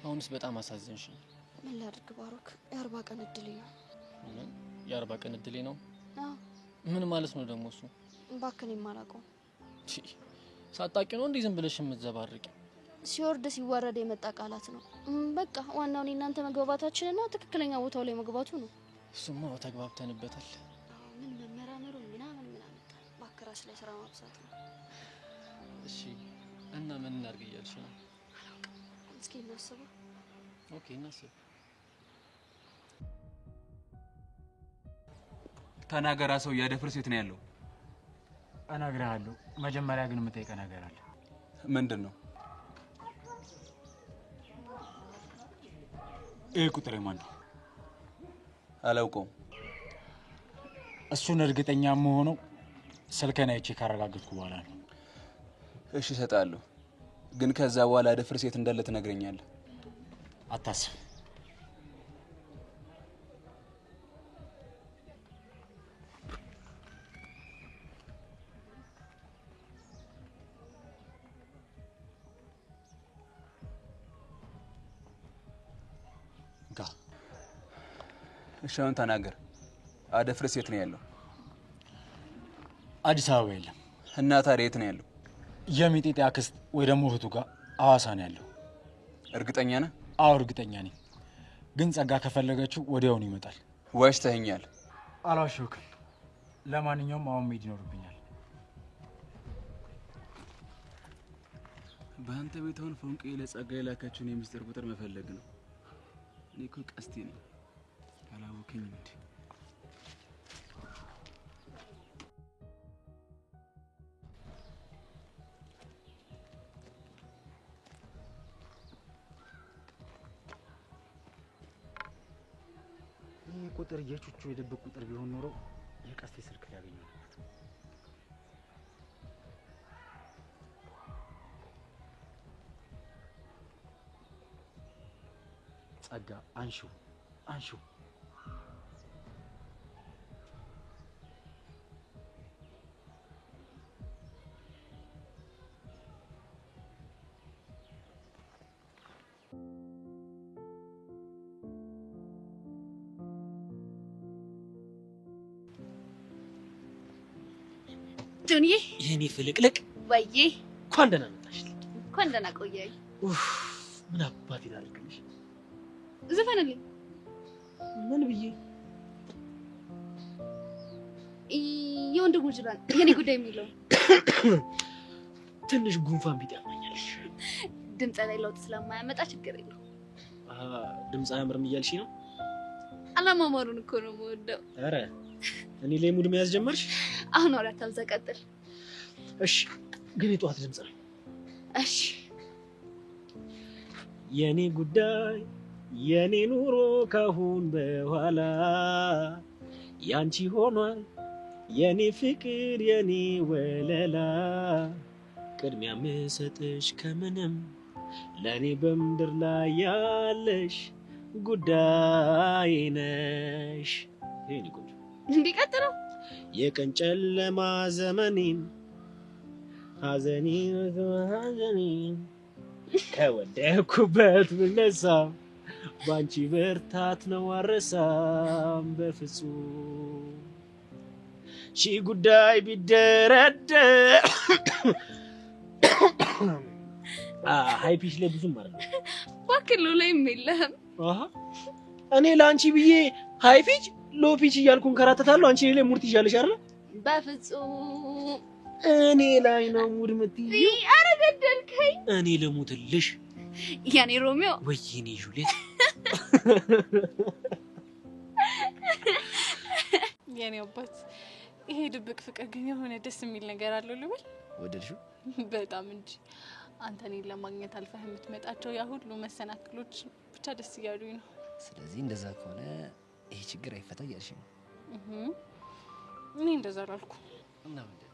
[SPEAKER 9] አሁንስ በጣም አሳዘንሽኝ።
[SPEAKER 2] ምን ላድርግ ባሮክ፣ የ40 ቀን እድሌ ነው።
[SPEAKER 9] ምን የ40 ቀን እድሌ ነው?
[SPEAKER 2] አዎ።
[SPEAKER 9] ምን ማለት ነው ደግሞ እሱ?
[SPEAKER 2] እባክህ እኔም አላውቀውም።
[SPEAKER 9] ሳታውቂ ነው እንዴ ዝም ብለሽ የምትዘባርቂ?
[SPEAKER 2] ሲወርድ ሲዋረድ የመጣ ቃላት ነው። በቃ ዋናው እኔ እናንተ መግባባታችንና ትክክለኛ ቦታው ላይ መግባቱ ነው።
[SPEAKER 9] እሱማ ተግባብተንበታል።
[SPEAKER 2] ምን መመራመሩ ምናምን ባክራስ ላይ ስራ ማብዛት ነው።
[SPEAKER 9] እሺ እና ምን እናድርግ እያልሽ ነው?
[SPEAKER 2] እስኪ እናስበው።
[SPEAKER 9] ኦኬ እናስብ።
[SPEAKER 14] ተናገራ ሰው ያደፍርስ የት ነው ያለው? እነግርሃለሁ። መጀመሪያ ግን የምጠይቀህ ነገር አለ።
[SPEAKER 7] ምንድን ነው?
[SPEAKER 14] ይህ ቁጥር ማን ነው?
[SPEAKER 7] አላውቀውም።
[SPEAKER 14] እሱን እርግጠኛ የምሆነው ስልክህን አይቼ ካረጋገጥኩ በኋላ ነው።
[SPEAKER 7] እሺ እሰጥሃለሁ፣ ግን ከዛ በኋላ ያደፍርስ የት እንዳለ ትነግረኛለህ።
[SPEAKER 14] አታስብ።
[SPEAKER 9] ጸጋ
[SPEAKER 7] እሺ አሁን ተናገር። አደፍርስ የት ነው ያለው?
[SPEAKER 9] አዲስ አበባ የለም።
[SPEAKER 7] እና ታዲያ የት ነው ያለው?
[SPEAKER 9] የሚጤጤ አክስት ወይ ደግሞ እህቱ ጋር ሐዋሳ ነው ያለው።
[SPEAKER 7] እርግጠኛ ነህ?
[SPEAKER 9] አዎ እርግጠኛ ነኝ። ግን ጸጋ ከፈለገችው ወዲያውኑ ይመጣል።
[SPEAKER 7] ዋሽተኸኛል።
[SPEAKER 14] አልዋሸሁክም። ለማንኛውም አሁን መሄድ ይኖርብኛል።
[SPEAKER 7] በአንተ ቤት አሁን ፎንቄ ለጸጋ የላካችሁን የሚስጥር ቁጥር መፈለግ ነው። እኔ እኮ ቀስቴ ነኝ። አላወቅኝም እንዴ?
[SPEAKER 14] ይህ ቁጥር የቹቹ የድብቅ ቁጥር ቢሆን ኖሮ የቀስቴ ስልክ ሊያገኘው ነበር። ጸጋ አንሺው አንሺው።
[SPEAKER 6] ጆኒ
[SPEAKER 12] የኔ ፍልቅልቅ
[SPEAKER 6] ወይዬ
[SPEAKER 12] እንኳን ደህና መጣሽ።
[SPEAKER 6] እንኳን ደህና ቆየኝ።
[SPEAKER 12] ምን አባት ይላልክልሽ?
[SPEAKER 6] ዘፈንልኝ።
[SPEAKER 12] ምን ብዬ?
[SPEAKER 6] የወንድሙ ጅራን የኔ ጉዳይ የሚለው
[SPEAKER 12] ትንሽ ጉንፋን ቢጤ ያመኛል።
[SPEAKER 6] ድምፅ ላይ ለውጥ ስለማያመጣ ችግር የለው።
[SPEAKER 12] ድምፅ አያምርም እያልሽ ነው?
[SPEAKER 6] አላማማሩን እኮ ነው የምወደው።
[SPEAKER 12] ኧረ እኔ ላይ ሙድ መያዝ ጀመርሽ?
[SPEAKER 6] አሁን ወሬ አታብዛ፣ ቀጥል።
[SPEAKER 12] እሺ ግን የጠዋት ድምፅ ነው።
[SPEAKER 6] እሺ
[SPEAKER 12] የኔ ጉዳይ የኔ ኑሮ ካሁን በኋላ ያንቺ ሆኗል የኔ ፍቅር የኔ ወለላ ቅድሚያ ምሰጥሽ ከምንም ለኔ በምድር ላይ ያለሽ ጉዳይ ነሽ። ይሄን ቆንጆ
[SPEAKER 6] እንዲቀጥለው
[SPEAKER 12] የቀን ጨለማ ዘመኔን ሐዘኔን ከወደኩበት ብነሳ ባንቺ ብርታት ነው አረሳም በፍጹም ሺ ጉዳይ ቢደረደር ሃይ ፒች ላይ ብዙም አይደለም
[SPEAKER 6] ባክሎ ላይም የለህም።
[SPEAKER 12] እኔ ለአንቺ ብዬ ሃይ ፒች ሎ ፒች እያልኩ እንከራተታለሁ። አንቺ ላይ ሙድ ትይዣለሽ አይደል?
[SPEAKER 6] በፍጹም
[SPEAKER 12] እኔ ላይ ነው ሙድ የምትይው።
[SPEAKER 6] ኧረ ገደልከኝ።
[SPEAKER 12] እኔ ልሙትልሽ
[SPEAKER 6] ያኔ ሮሚዮ
[SPEAKER 12] ወይ የኔ ጁሊየት።
[SPEAKER 11] የኔ አባት ይሄ ድብቅ ፍቅር ግን የሆነ ደስ የሚል ነገር አለው ልበል።
[SPEAKER 10] ወደድሽው?
[SPEAKER 11] በጣም እንጂ አንተ እኔን ለማግኘት አልፈህ የምትመጣቸው ያ ሁሉ መሰናክሎች ብቻ ደስ እያሉኝ ነው።
[SPEAKER 10] ስለዚህ እንደዛ ከሆነ ይሄ ችግር አይፈታ እያልሽ ነው?
[SPEAKER 11] እኔ እንደዛ አላልኩም።
[SPEAKER 10] እና ምንድን ነው?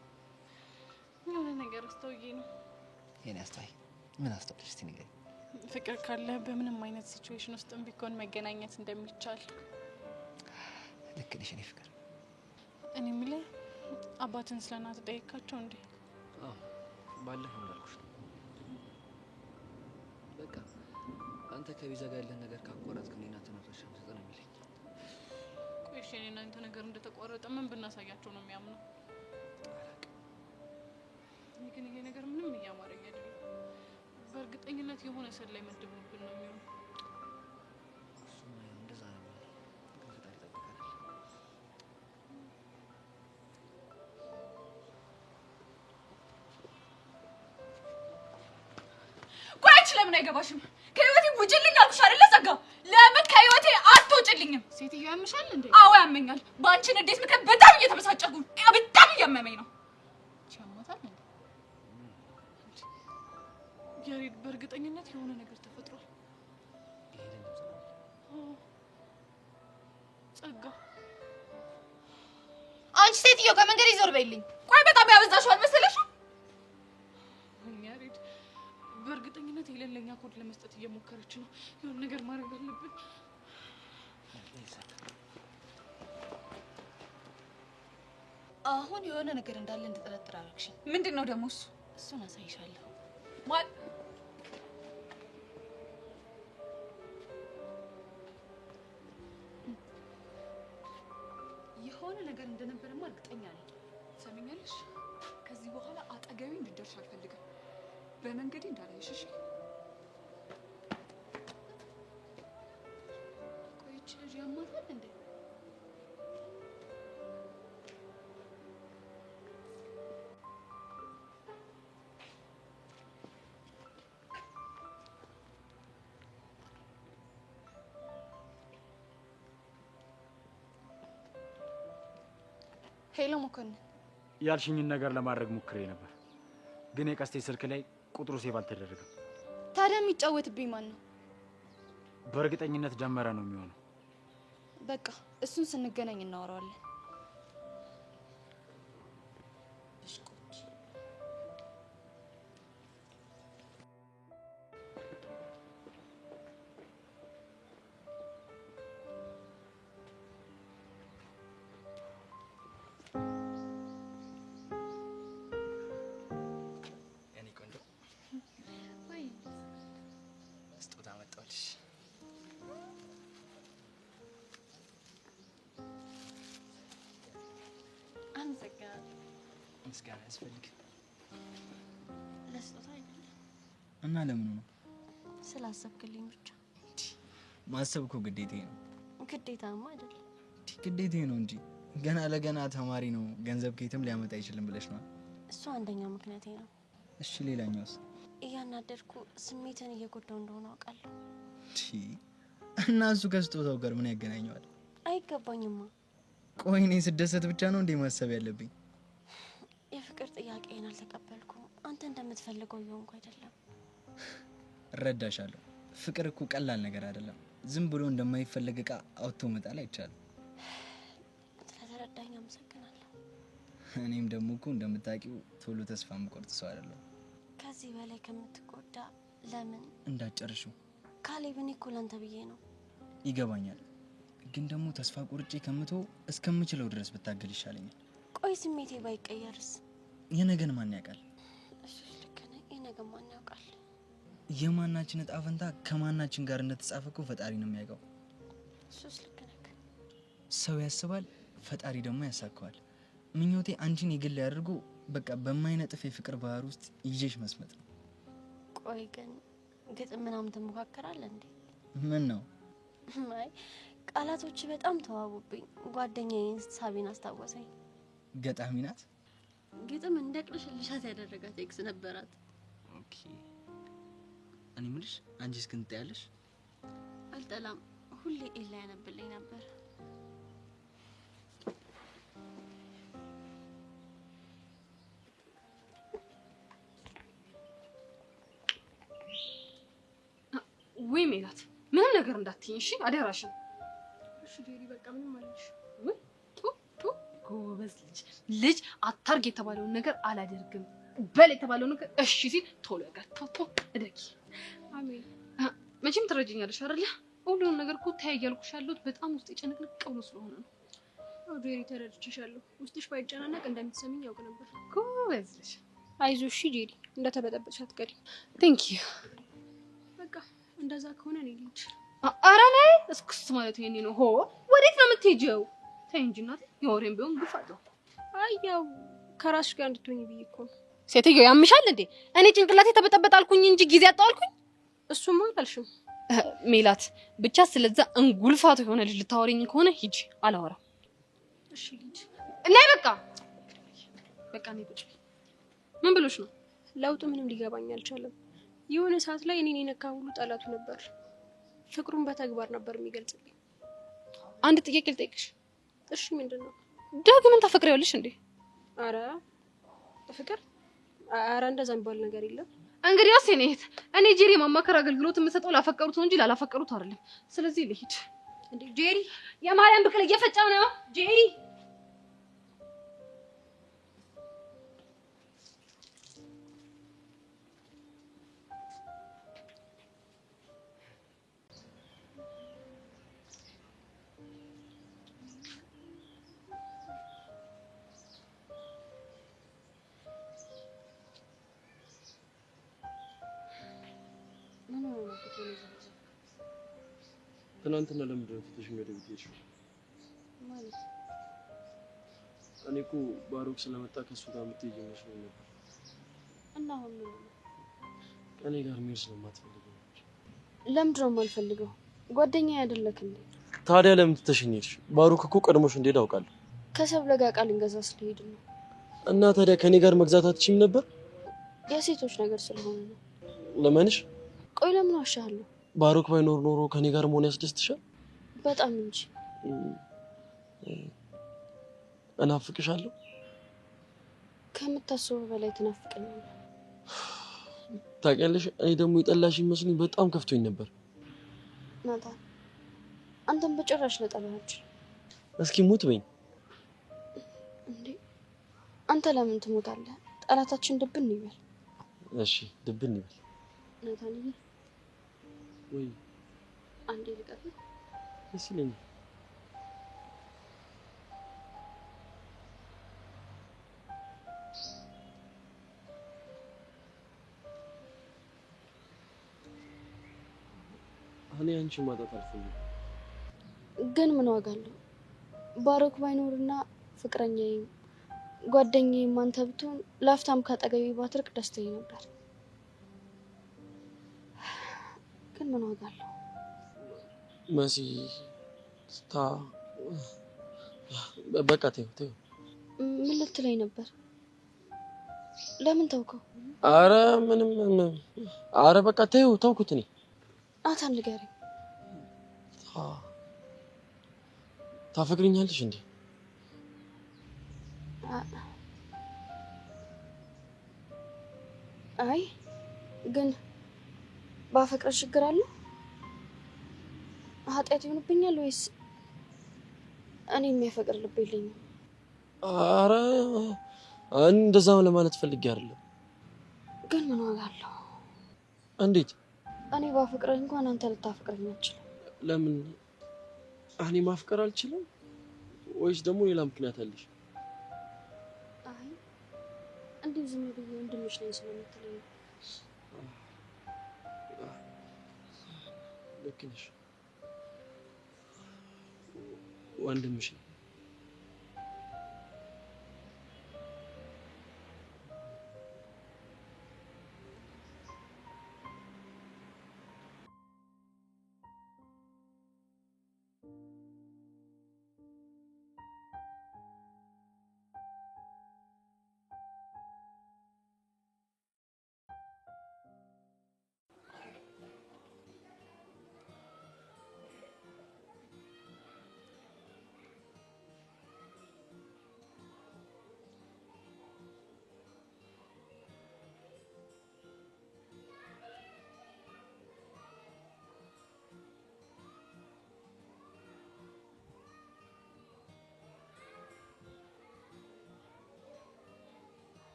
[SPEAKER 11] የሆነ ነገር አስተውዬ ነው።
[SPEAKER 10] የኔ አስተዋይ ምን አስተውለሽ እስቲ ንገሪኝ።
[SPEAKER 11] ፍቅር ካለ በምንም አይነት ሲቹዌሽን ውስጥም ቢሆን መገናኘት እንደሚቻል።
[SPEAKER 10] ልክ ነሽ የኔ ፍቅር።
[SPEAKER 11] እኔ የምልህ አባትን ስለናት ጠይቃቸው እንዴ?
[SPEAKER 10] አዎ ባለፈው እንዳልኩሽ ነው። በቃ አንተ ከቪዛ ጋር ያለን ነገር ካቋረጥክ እኔና ተነፈሻ ሰጠን የሚለኝ።
[SPEAKER 11] ቆይ እሺ እኔና አንተ ነገር እንደተቋረጠ ምን ብናሳያቸው ነው የሚያምነው? እኔ ግን ይሄ ነገር ምንም እያማረኝ አይደለም። በእርግጠኝነት የሆነ ሰላይ መደብነብን ነው የሚሆነው።
[SPEAKER 10] እሱማ እንደዛ ነው የሚሆነው። ግን ፈጣሪ ይጠብቃል።
[SPEAKER 6] ቆይ አንቺ ለምን አይገባሽም? ከህይወቴ ውጭልኝ አልኩሽ አይደለ ጸጋ? ለምን ከህይወቴ አትወጭልኝም? ሴትዮ ያምሻል እንዴ? አዎ ያመኛል። በአንቺ ንዴት ምክንያት በጣም እየተበሳጨኩ በጣም እያመመኝ ነው። ቻሞታል እንዴ?
[SPEAKER 11] ያሬድ በእርግጠኝነት የሆነ ነገር ተፈጥሯል። ጸጋ
[SPEAKER 6] አንቺ ሴትዮ ከመንገድ ይዞር በይልኝ። ቆይ በጣም ያበዛሽው አልመሰለሽም?
[SPEAKER 11] ያሬድ በእርግጠኝነት የሌለኛ ኮድ ለመስጠት እየሞከረች ነው። የሆነ ነገር ማድረግ አለብን።
[SPEAKER 6] አሁን የሆነ ነገር እንዳለ እንድጠረጥር አደረግሽኝ። ምንድን ነው ደግሞ እሱ? እሱን አሳይሻለሁ።
[SPEAKER 8] ነገር እንደነበረማ እርግጠኛ ነኝ። ሰሚኛለሽ? ከዚህ በኋላ አጠገቤ እንድትደርሽ አልፈልግም። በመንገዴ እንዳላይሽ እሺ? ቆይቼ ልጅ ያማታል እንዴ?
[SPEAKER 11] ሄሎ መኮንን፣
[SPEAKER 14] ያልሽኝን ነገር ለማድረግ ሞክሬ ነበር፣ ግን የቀስቴ ስልክ ላይ ቁጥሩ ሴቭ አልተደረገም።
[SPEAKER 11] ታዲያ የሚጫወትብኝ ማን ነው?
[SPEAKER 14] በእርግጠኝነት ደመረ ነው የሚሆነው።
[SPEAKER 11] በቃ እሱን ስንገናኝ እናወራዋለን።
[SPEAKER 10] ምስጋና ያስፈልግ
[SPEAKER 2] ለስጦታ አይደለም።
[SPEAKER 10] እና ለምን ነው?
[SPEAKER 2] ስላሰብክልኝ ብቻ።
[SPEAKER 10] ማሰብ እኮ ግዴታዬ ነው።
[SPEAKER 2] ግዴታማ አይደለም።
[SPEAKER 10] ግዴታዬ ነው እንጂ ገና ለገና ተማሪ ነው ገንዘብ ከየትም ሊያመጣ አይችልም ብለሽ ነው?
[SPEAKER 2] እሱ አንደኛው ምክንያቴ ነው።
[SPEAKER 10] እሺ ሌላኛውስ?
[SPEAKER 2] እያናደድኩ ስሜትን እየጎዳው እንደሆነ አውቃለሁ።
[SPEAKER 10] እና እሱ ከስጦታው ጋር ምን ያገናኘዋል?
[SPEAKER 2] አይገባኝማ።
[SPEAKER 10] ቆይ እኔ ስደሰት ብቻ ነው እንዴ ማሰብ ያለብኝ?
[SPEAKER 2] የፍቅር ጥያቄን አልተቀበልኩም። አንተ እንደምትፈልገው እየሆንኩ አይደለም።
[SPEAKER 10] እረዳሻለሁ። ፍቅር እኮ ቀላል ነገር አይደለም። ዝም ብሎ እንደማይፈልግ እቃ አውጥቶ መጣል አይቻልም።
[SPEAKER 2] ስለተረዳኝ አመሰግናለሁ።
[SPEAKER 10] እኔም ደግሞ እኮ እንደምታውቂው ቶሎ ተስፋ የምቆርጥ ሰው አይደለሁም።
[SPEAKER 2] ከዚህ በላይ ከምትጎዳ ለምን
[SPEAKER 10] እንዳጨርሽው?
[SPEAKER 2] ካሌብ፣ እኔ እኮ ላንተ ብዬ ነው።
[SPEAKER 10] ይገባኛል፣ ግን ደግሞ ተስፋ ቆርጬ ከምተው እስከምችለው ድረስ ብታገል ይሻለኛል።
[SPEAKER 2] ቆይ ስሜቴ ባይቀየርስ?
[SPEAKER 10] የነገን ማን ያውቃል?
[SPEAKER 2] እሺ ልክ ነህ። የነገን ማን ያውቃል?
[SPEAKER 10] የማናችን እጣ ፈንታ ከማናችን ጋር እንደተጻፈ እኮ ፈጣሪ ነው የሚያውቀው።
[SPEAKER 2] እሱስ ልክ ነህ።
[SPEAKER 10] ሰው ያስባል፣ ፈጣሪ ደግሞ ያሳካዋል። ምኞቴ አንቺን የግል ያድርጎ በቃ በማይነጥፍ የፍቅር ባህር ውስጥ ይዤሽ መስመጥ ነው።
[SPEAKER 2] ቆይ ግን ግጥም ምናምን ትሞካከራለህ እንዴ?
[SPEAKER 10] ምን ነው?
[SPEAKER 2] አይ ቃላቶች በጣም ተዋቡብኝ። ጓደኛዬን ሳቢን አስታወሰኝ።
[SPEAKER 10] ገጣሚ ናት።
[SPEAKER 2] ግጥም እንደቅልሽልሻት ያደረጋት ኤክስ ነበራት።
[SPEAKER 10] ኦኬ። እኔ ምልሽ አንቺስ ግን ትያለሽ?
[SPEAKER 2] አልጠላም። ሁሌ ኤላ ያነብልኝ ነበር።
[SPEAKER 8] ወይ ሜላት፣ ምንም ነገር እንዳትይኝ እሺ? አደራሽን። እሺ ዴሪ፣ በቃ ምንም አልልሽ። ወይ ጎበዝ ልጅ አታርግ የተባለውን ነገር አላደርግም በል የተባለውን ነገር እሺ ሲል ቶሎ ያጋታው እደቂ። አሜን። መቼም ትረጂኛለሽ አይደለ? ሁሉንም ነገር እኮ ታይ እያልኩሽ ያለሁት በጣም ውስጥ ጭንቅንቅ ብሎ ስለሆነ ነው። አዎ ዴሪ፣ ተረድቼሻለሁ። ውስጥሽ ባይጨናነቅ እንደምትሰሚኝ ያውቅ ነበር። ጎበዝ ልጅ። አይዞሽ ዴሪ፣ እንደተበጠበጥሽ አትቀሪም። ቴንክ ዩ። በቃ እንደዛ ከሆነ እኔ ልጅ ኧረ ነይ። እስክስ ማለት ይሄኔ ነው። ሆ ወዴት ነው የምትሄጂው? ተይ እንጂ እናቴ፣ የወሬም ቢሆን ግፍ አለው። አይ ያው ከራስሽ ጋር እንድትሆኚ ብዬ እኮ ነው። ሴትዮ ያምሻል እንዴ? እኔ ጭንቅላቴ ተበጠበጥ አልኩኝ እንጂ ጊዜ አጣው አልኩኝ? እሱማ አልሽም ሜላት። ብቻ ስለዛ እንጉልፋቱ የሆነ ልጅ ልታወሪኝ ከሆነ ሂጂ፣ አላወራም። እሺ ልጅ ነይ። በቃ ነይ ቁጭ። ምን ብሎሽ ነው? ለውጡ ምንም ሊገባኝ አልቻለም። የሆነ ሰዓት ላይ እኔን የነካ ሁሉ ጠላቱ ነበር። ፍቅሩን በተግባር ነበር የሚገልጽልኝ። አንድ ጥያቄ ልጠይቅሽ። እሺ ምንድን ነው? ዳግምን ታፈቅሪያለሽ እንዴ? አረ ፍቅር፣ አረ እንደዛ የሚባል ነገር የለም። እንግዲህ አስኔት እኔ ጄሪ ማማከር አገልግሎት የምሰጠው ላፈቀሩት ነው እንጂ ላላፈቀሩት አይደለም። ስለዚህ ልሂድ። እንዴ ጄሪ፣ የማርያም ብቅል እየፈጫው ነው ጄሪ።
[SPEAKER 12] ትናንትና ለምንድን ነው ትተሽኝ ወደ ቤት ሄድሽው?
[SPEAKER 2] ማለት
[SPEAKER 12] እኔ እኮ ባሮክ ስለመጣ ከሱ ጋር የምትሄጂ መስሎኝ ነበር።
[SPEAKER 2] እና አሁን ምን ነው?
[SPEAKER 12] ከኔ ጋር መሄድ ስለማትፈልግ ነው።
[SPEAKER 2] ለምንድን ነው የማልፈልገው? ጓደኛዬ አይደለክ እንዴ?
[SPEAKER 12] ታዲያ ለምን ትተሽኝሽ? ባሮክ እኮ ቀድሞሽ እንደሄደ አውቃለሁ።
[SPEAKER 2] ከሰብለ ጋር ቃል እንገዛ ስለሄድ ነው።
[SPEAKER 12] እና ታዲያ ከኔ ጋር መግዛት አትችይም ነበር?
[SPEAKER 2] የሴቶች ነገር ስለሆነ ነው።
[SPEAKER 12] ለማንሽ?
[SPEAKER 2] ቆይ ለምን ዋሻለሁ?
[SPEAKER 12] ባሮክ ባይኖር ኖሮ ከኔ ጋር መሆን ያስደስትሻል?
[SPEAKER 2] በጣም እንጂ።
[SPEAKER 12] እናፍቅሻለሁ።
[SPEAKER 2] ከምታስበው በላይ ትናፍቀኛለህ።
[SPEAKER 12] ታውቂያለሽ፣ እኔ ደግሞ የጠላሽኝ መስሎኝ በጣም ከፍቶኝ ነበር።
[SPEAKER 2] ናታን፣ አንተም በጭራሽ ልጠላህ አልችልም።
[SPEAKER 12] እስኪ ሙት በይኝ።
[SPEAKER 2] እንዴ አንተ ለምን ትሞታለህ? ጠላታችን ድብን ይበል።
[SPEAKER 12] እሺ ድብን ይበል።
[SPEAKER 2] ናታንዬ፣
[SPEAKER 12] ወይ
[SPEAKER 2] አንዴ ልቀፍህ።
[SPEAKER 12] ደስ ይለኛል። እኔ አንቺን ማጣት አልፈልግም።
[SPEAKER 2] ግን ምን ዋጋ አለው? ባሮክ ባይኖርና ፍቅረኛዬ ጓደኛዬም አንተ ብትሆን ላፍታም ካጠገቤ ባትርቅ ደስታዬ ነበር። ግን ምን ዋጋ አለው?
[SPEAKER 12] መሲ በቃ ተይው።
[SPEAKER 2] ምን ልትለኝ ነበር? ለምን ተውከው?
[SPEAKER 12] አረ ምንም። አረ በቃ ተውኩት። እኔ
[SPEAKER 2] ናታን ንገረኝ።
[SPEAKER 12] ታፈቅሪኛለሽ እንዴ?
[SPEAKER 2] አይ ግን ባፈቅር ችግር አለ? ኃጢአት ይሆንብኛል ወይስ እኔ የሚያፈቅር ልብ የለኝም?
[SPEAKER 12] አረ እንደዛ ለማለት ፈልጌ አይደለም።
[SPEAKER 2] ግን ምን ዋጋ አለው?
[SPEAKER 12] እንዴት?
[SPEAKER 2] እኔ ባፈቅርህ እንኳን አንተ ልታፈቅረኝ አትችልም።
[SPEAKER 12] ለምን? እኔ ማፍቀር አልችልም ወይስ ደግሞ ሌላ ምክንያት አለሽ?
[SPEAKER 2] አይ እንዲሁ ዝም ብዬ ወንድምሽ ነኝ ስለምትለኝ።
[SPEAKER 12] ልክ ነሽ፣ ወንድምሽ ነኝ።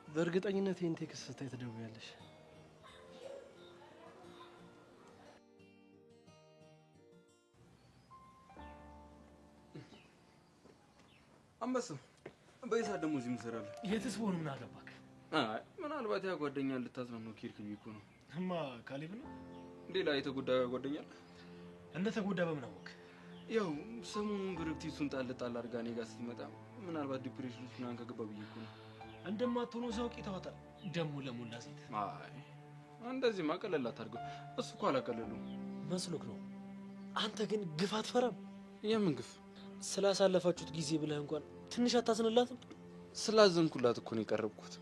[SPEAKER 15] በእርግጠኝነት ይሄን ቴክስት ስታይ ትደውያለሽ።
[SPEAKER 7] አንበሳው በይሳ ደግሞ እዚህ ምሰራለ።
[SPEAKER 15] የትስ ሆነ? ምን አገባክ?
[SPEAKER 7] አይ ምናልባት ያ ጓደኛ ልታዝናናው ኬርክ ቢኮ ነው።
[SPEAKER 15] እማ ካሌብ ነው።
[SPEAKER 7] ሌላ የተጎዳ ጓደኛ
[SPEAKER 15] እንደ ተጎዳ በምን አወቅ?
[SPEAKER 7] ያው ሰሞኑን ብርክቲቱን ጣል አድርጋ እኔ ጋር ስትመጣ ምናልባት ዲፕሬሽን ውስጥ ምናምን ከገባ ብዬ እኮ ነው።
[SPEAKER 15] እንደማትሆነው ሰውቅ ይተዋታል ደግሞ ለሞላ ሴት።
[SPEAKER 7] አይ እንደዚህ ማቀለል አታድርገው። እሱ እኮ አላቀለሉም
[SPEAKER 15] መስሎክ ነው። አንተ ግን ግፍ አትፈራም?
[SPEAKER 7] የምን ግፍ?
[SPEAKER 15] ስላሳለፋችሁት ጊዜ ብለህ እንኳን ትንሽ አታዝንላትም?
[SPEAKER 7] ስላዘንኩላት እኮ ነው የቀረብኩት።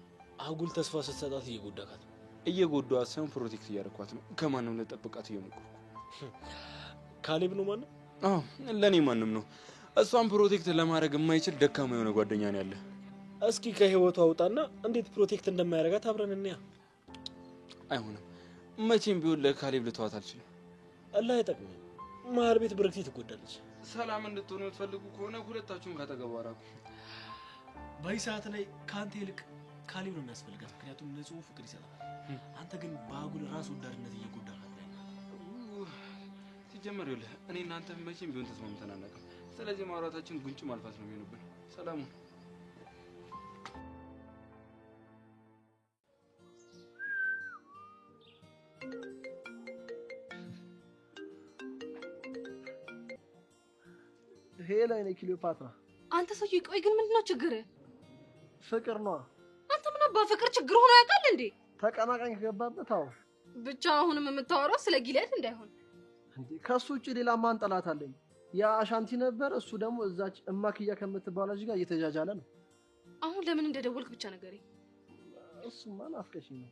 [SPEAKER 15] አጉል ተስፋ ስትሰጣት እየጎዳካት።
[SPEAKER 7] እየጎዳት ሳይሆን ፕሮቴክት እያደረኳት ነው። ከማንም ልጠብቃት እየሞከርኩ።
[SPEAKER 15] ካሌብ ነው ማንም?
[SPEAKER 7] አዎ ለኔ ማንም ነው። እሷን ፕሮቴክት ለማድረግ የማይችል ደካማ የሆነ ጓደኛ ነው ያለ።
[SPEAKER 15] እስኪ ከህይወቱ አውጣና እንዴት ፕሮቴክት እንደማያደርጋት አብረን እንያ።
[SPEAKER 7] አይሆንም። መቼም ቢሆን ለካሌብ ልተዋት አልችልም።
[SPEAKER 15] አላህ አይጠቅምም። መሀል ቤት ብርክቲ ትጎዳለች።
[SPEAKER 7] ሰላም እንድትሆኑ የምትፈልጉ ከሆነ ሁለታችሁም ካጠገቧ ራቁ።
[SPEAKER 15] በዚህ ሰዓት ላይ ከአንተ ይልቅ ካሌብ ነው የሚያስፈልጋት። ምክንያቱም ንጹህ ፍቅር ይሰጣል። አንተ ግን በአጉል ራስ ወዳድነት እየጎዳካት ነው።
[SPEAKER 7] ሲጀመር ይኸውልህ እኔ እናንተ መቼም ቢሆን ተስማምተን አናውቅም። ስለዚህ ማውራታችን ጉንጭ ማልፋት ነው የሚሆንብን። ሰላሙን
[SPEAKER 12] ሄሎ እኔ ክሊዮፓትራ።
[SPEAKER 6] አንተ ሰውዬ ቆይ ግን ምንድነው ችግር?
[SPEAKER 12] ፍቅር ነው።
[SPEAKER 6] አንተ ምን አባ ፍቅር ችግር ሆኖ ያውቃል እንዴ?
[SPEAKER 12] ተቀናቃኝ ከገባበት አዎ።
[SPEAKER 6] ብቻ አሁንም የምታወራው ስለ ጊልያድ እንዳይሆን
[SPEAKER 12] እንዴ። ከሱ ውጪ ሌላ ማን ጠላት አለኝ? ያ አሻንቲ ነበር። እሱ ደግሞ እዛች እማክያ ከምትባለው ልጅ ጋር እየተጃጃለ ነው።
[SPEAKER 6] አሁን ለምን እንደደወልክ ብቻ ነገረኝ።
[SPEAKER 12] እሱማ ናፍቀሽኝ ነው።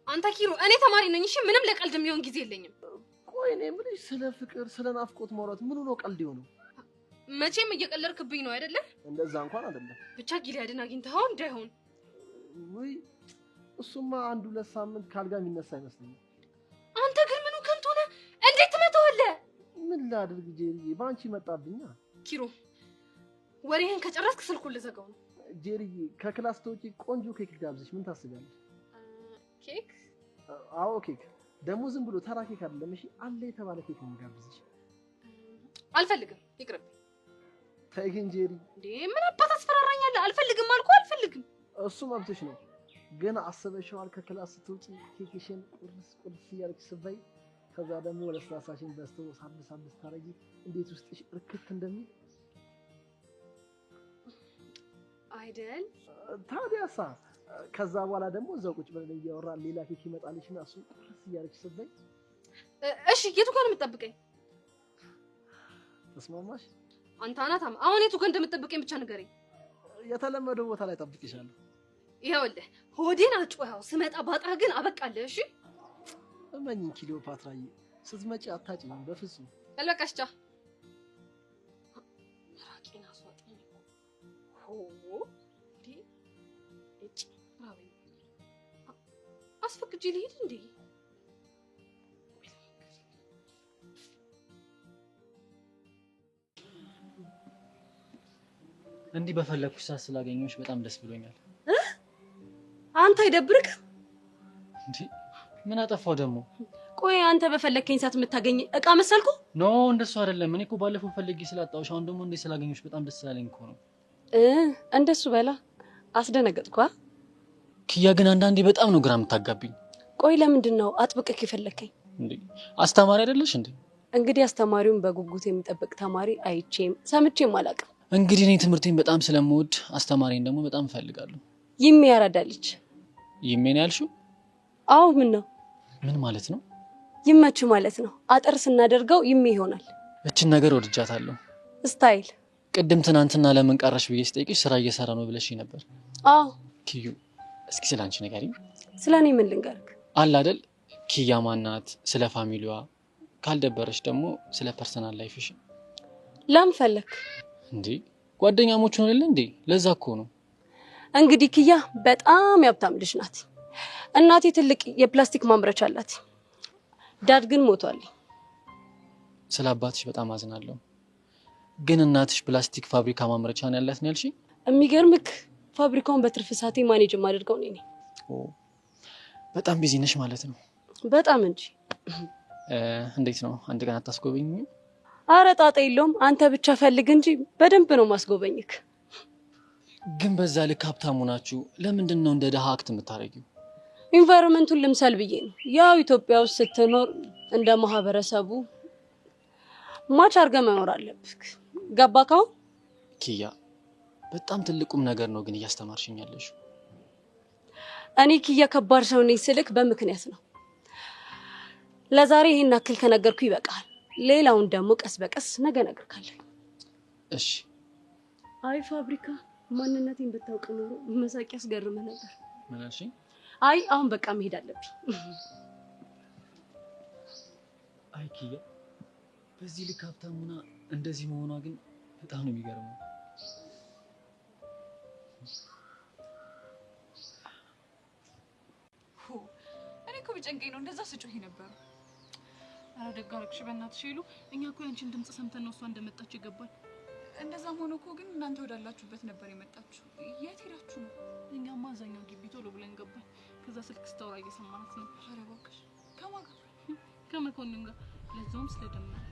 [SPEAKER 6] አንተ ኪሮ እኔ ተማሪ ነኝ እሺ፣ ምንም ለቀልድ የሚሆን ጊዜ የለኝም።
[SPEAKER 12] ቆይ እኔ የምልሽ ስለ ፍቅር ስለ ናፍቆት ማውራት ምን ነው ቀልድ ይሆነው?
[SPEAKER 6] መቼም እየቀለድክብኝ ነው አይደለ?
[SPEAKER 12] እንደዛ እንኳን አይደለም።
[SPEAKER 6] ብቻ ጊልያድን አግኝተኸው እንዳይሆን።
[SPEAKER 12] ወይ እሱማ 1-2 ሳምንት ካልጋ የሚነሳ አይመስለኝም።
[SPEAKER 6] አንተ ግን ምኑ ከንቱ ነህ? እንዴት ትመታዋለህ?
[SPEAKER 12] ምን ላድርግ ጄሪዬ፣ ባንቺ መጣብኛ።
[SPEAKER 6] ኪሮ ወሬህን ከጨረስክ ስልኩን ልዘጋው ነው።
[SPEAKER 12] ጄሪዬ ከክላስ ተውጪ ቆንጆ ኬክ ጋብዝሽ ምን ታስቢያለሽ?
[SPEAKER 6] ኬክ?
[SPEAKER 12] አዎ ኬክ። ደግሞ ዝም ብሎ ተራ ኬክ አይደለም እሺ፣ አለ የተባለ ኬክ ነው ጋብዝሽ።
[SPEAKER 6] አልፈልግም፣ ይቅርብ።
[SPEAKER 12] ተይ ግን ጄሪ።
[SPEAKER 6] እንዴ ምን አባት አስፈራራኛለህ? አልፈልግም አልኩ አልፈልግም።
[SPEAKER 12] እሱ መብትሽ ነው። ግን አስበሽዋል? ከክላስ ስትወጪ ኬክሽን ቁርስ እያልሽ ስትበይ ከዛ ደግሞ ለስላሳሽን በስቶ ሳብስ ታረጊ እንዴት ውስጥሽ እርክት እንደሚል
[SPEAKER 6] አይደል?
[SPEAKER 12] ታዲያሳ ከዛ በኋላ ደግሞ እዛው ቁጭ ብለን እያወራን ሌላ ኬክ ይመጣልሽና እሱ ቁርስ እያልሽ ስትበይ
[SPEAKER 6] እሺ የቱ ጋር ነው የምትጠብቀኝ?
[SPEAKER 12] ተስማማሽ?
[SPEAKER 6] አንተ አናታም አሁን የቱ ጋር እንደምትጠብቀኝ ብቻ ንገረኝ።
[SPEAKER 12] የተለመደው ቦታ ላይ ጠብቅሻለሁ።
[SPEAKER 6] ይኸውልህ ሆዴን አጭዋው ስመጣ ባጥራ ግን አበቃለህ። እሺ
[SPEAKER 12] እመኚኝ ክሊዮፓትራዬ፣ ስትመጪ አታጭኝም በፍጹም።
[SPEAKER 6] አለቀሽቻ ራቂና አስዋጥኝ። ዲ እጭ ራበኝ። አስፈቅጂ ልሂድ እንዴ?
[SPEAKER 9] እንዲህ በፈለኩሽ ሰዓት ስላገኘሁሽ በጣም ደስ ብሎኛል።
[SPEAKER 6] አንተ አይደብርክ
[SPEAKER 9] እንዴ? ምን አጠፋው ደግሞ?
[SPEAKER 6] ቆይ አንተ በፈለከኝ ሰዓት የምታገኝ እቃ መሰልኩ?
[SPEAKER 9] ኖ እንደሱ አይደለም። እኔ እኮ ባለፈው ፈልጌ ስላጣሁሽ አሁን ደግሞ እንዴ ስላገኘሁሽ በጣም ደስ ስላለኝ እኮ ነው።
[SPEAKER 6] እንደሱ በላ አስደነገጥኳ።
[SPEAKER 9] ኪያ ግን አንዳንዴ በጣም ነው ግራ የምታጋቢኝ።
[SPEAKER 6] ቆይ ለምንድን ነው አጥብቀህ የፈለከኝ?
[SPEAKER 9] እንዴ አስተማሪ አይደለሽ እንዴ?
[SPEAKER 6] እንግዲህ አስተማሪውን በጉጉት የሚጠብቅ ተማሪ አይቼም ሰምቼም አላውቅም።
[SPEAKER 9] እንግዲህ እኔ ትምህርቴን በጣም ስለምወድ አስተማሪን ደግሞ በጣም እፈልጋለሁ።
[SPEAKER 6] ይሜ ያራዳልች።
[SPEAKER 9] ይሜን ያልሽው?
[SPEAKER 6] አዎ ምን ነው?
[SPEAKER 9] ምን ማለት ነው?
[SPEAKER 6] ይመች ማለት ነው። አጥር ስናደርገው ይሜ ይሆናል።
[SPEAKER 9] እችን ነገር ወድጃታለሁ።
[SPEAKER 6] ስታይል።
[SPEAKER 9] ቅድም ትናንትና ለምን ቀረሽ ብዬ ስጠይቅሽ ስራ እየሰራ ነው ብለሽኝ ነበር።
[SPEAKER 6] አዎ
[SPEAKER 9] ኪዩ፣ እስኪ ስላንቺ ንገሪኝ።
[SPEAKER 6] ስለኔ ምን ልንገርክ?
[SPEAKER 9] አለ አይደል ኪያ ማናት፣ ስለ ፋሚሊዋ፣ ካልደበረሽ ደግሞ ስለ ፐርሰናል ላይፍሽ።
[SPEAKER 6] ለምን ፈለክ?
[SPEAKER 9] እንዴ ጓደኛሞች ነው አይደል እንዴ? ለዛ እኮ ነው።
[SPEAKER 6] እንግዲህ ኪያ በጣም ያብታም ልጅ ናት። እናቴ ትልቅ የፕላስቲክ ማምረቻ አላት። ዳድ ግን ሞቷል።
[SPEAKER 9] ስለ አባትሽ በጣም አዝናለሁ። ግን እናትሽ ፕላስቲክ ፋብሪካ ማምረቻ ነው ያላት ነው ያልሽኝ?
[SPEAKER 6] የሚገርምክ ፋብሪካውን በትርፍ ሰዓቴ ማኔጅ ማድርገው ነኝ።
[SPEAKER 9] በጣም ቢዚ ነሽ ማለት ነው።
[SPEAKER 6] በጣም እንጂ።
[SPEAKER 9] እንዴት ነው አንድ ቀን አታስጎበኝ?
[SPEAKER 6] አረ ጣጣ የለውም። አንተ ብቻ ፈልግ እንጂ በደንብ ነው ማስጎበኝክ።
[SPEAKER 9] ግን በዛ ልክ ሀብታሙ ናችሁ። ለምንድን ነው እንደ ደሃ አክት የምታረጊው?
[SPEAKER 6] ኢንቫይሮንመንቱን ልምሰል ብዬ ነው። ያው ኢትዮጵያ ውስጥ ስትኖር እንደ ማህበረሰቡ ማች አድርገህ መኖር አለብክ። ገባካው?
[SPEAKER 9] ኪያ በጣም ትልቁም ነገር ነው ግን እያስተማርሽኝ ያለሽ።
[SPEAKER 6] እኔ ኪያ ከባድ ሰው ነኝ ስልክ በምክንያት ነው። ለዛሬ ይሄን አክል ከነገርኩ ይበቃል። ሌላውን ደግሞ ቀስ በቀስ ነገ እነግርካለሁ።
[SPEAKER 9] እሺ።
[SPEAKER 6] አይ ፋብሪካ ማንነቴን ብታውቅ ኖሮ መሳቂያ ያስገርምህ ነበር።
[SPEAKER 9] ምን አልሽኝ?
[SPEAKER 6] አይ አሁን በቃ መሄድ አለብኝ።
[SPEAKER 9] አይ ኪያ በዚህ ልክ ሀብታሙና እንደዚህ መሆኗ ግን በጣም ነው የሚገርመው።
[SPEAKER 11] እኔ እኮ ቢጨንቀኝ ነው እንደዛ ስጮህ ነበር። አረ ደግ አደረግሽ በእናትሽ ሄሉ። እኛ እኮ ያንቺን ድምጽ ሰምተን ነው እሷ እንደመጣች ይገባል። እንደዛም ሆኖ እኮ ግን እናንተ ወዳላችሁበት ነበር የመጣችሁ። የት ሄዳችሁ ነው? እኛማ አዛኛው ግቢ ቶሎ ብለን ገባን። ከዛ ስልክ ስታወራ እየሰማናት ነው። አረ እባክሽ ከማን ጋር? ከመኮንን ጋር። ለዛውም ስለደመረ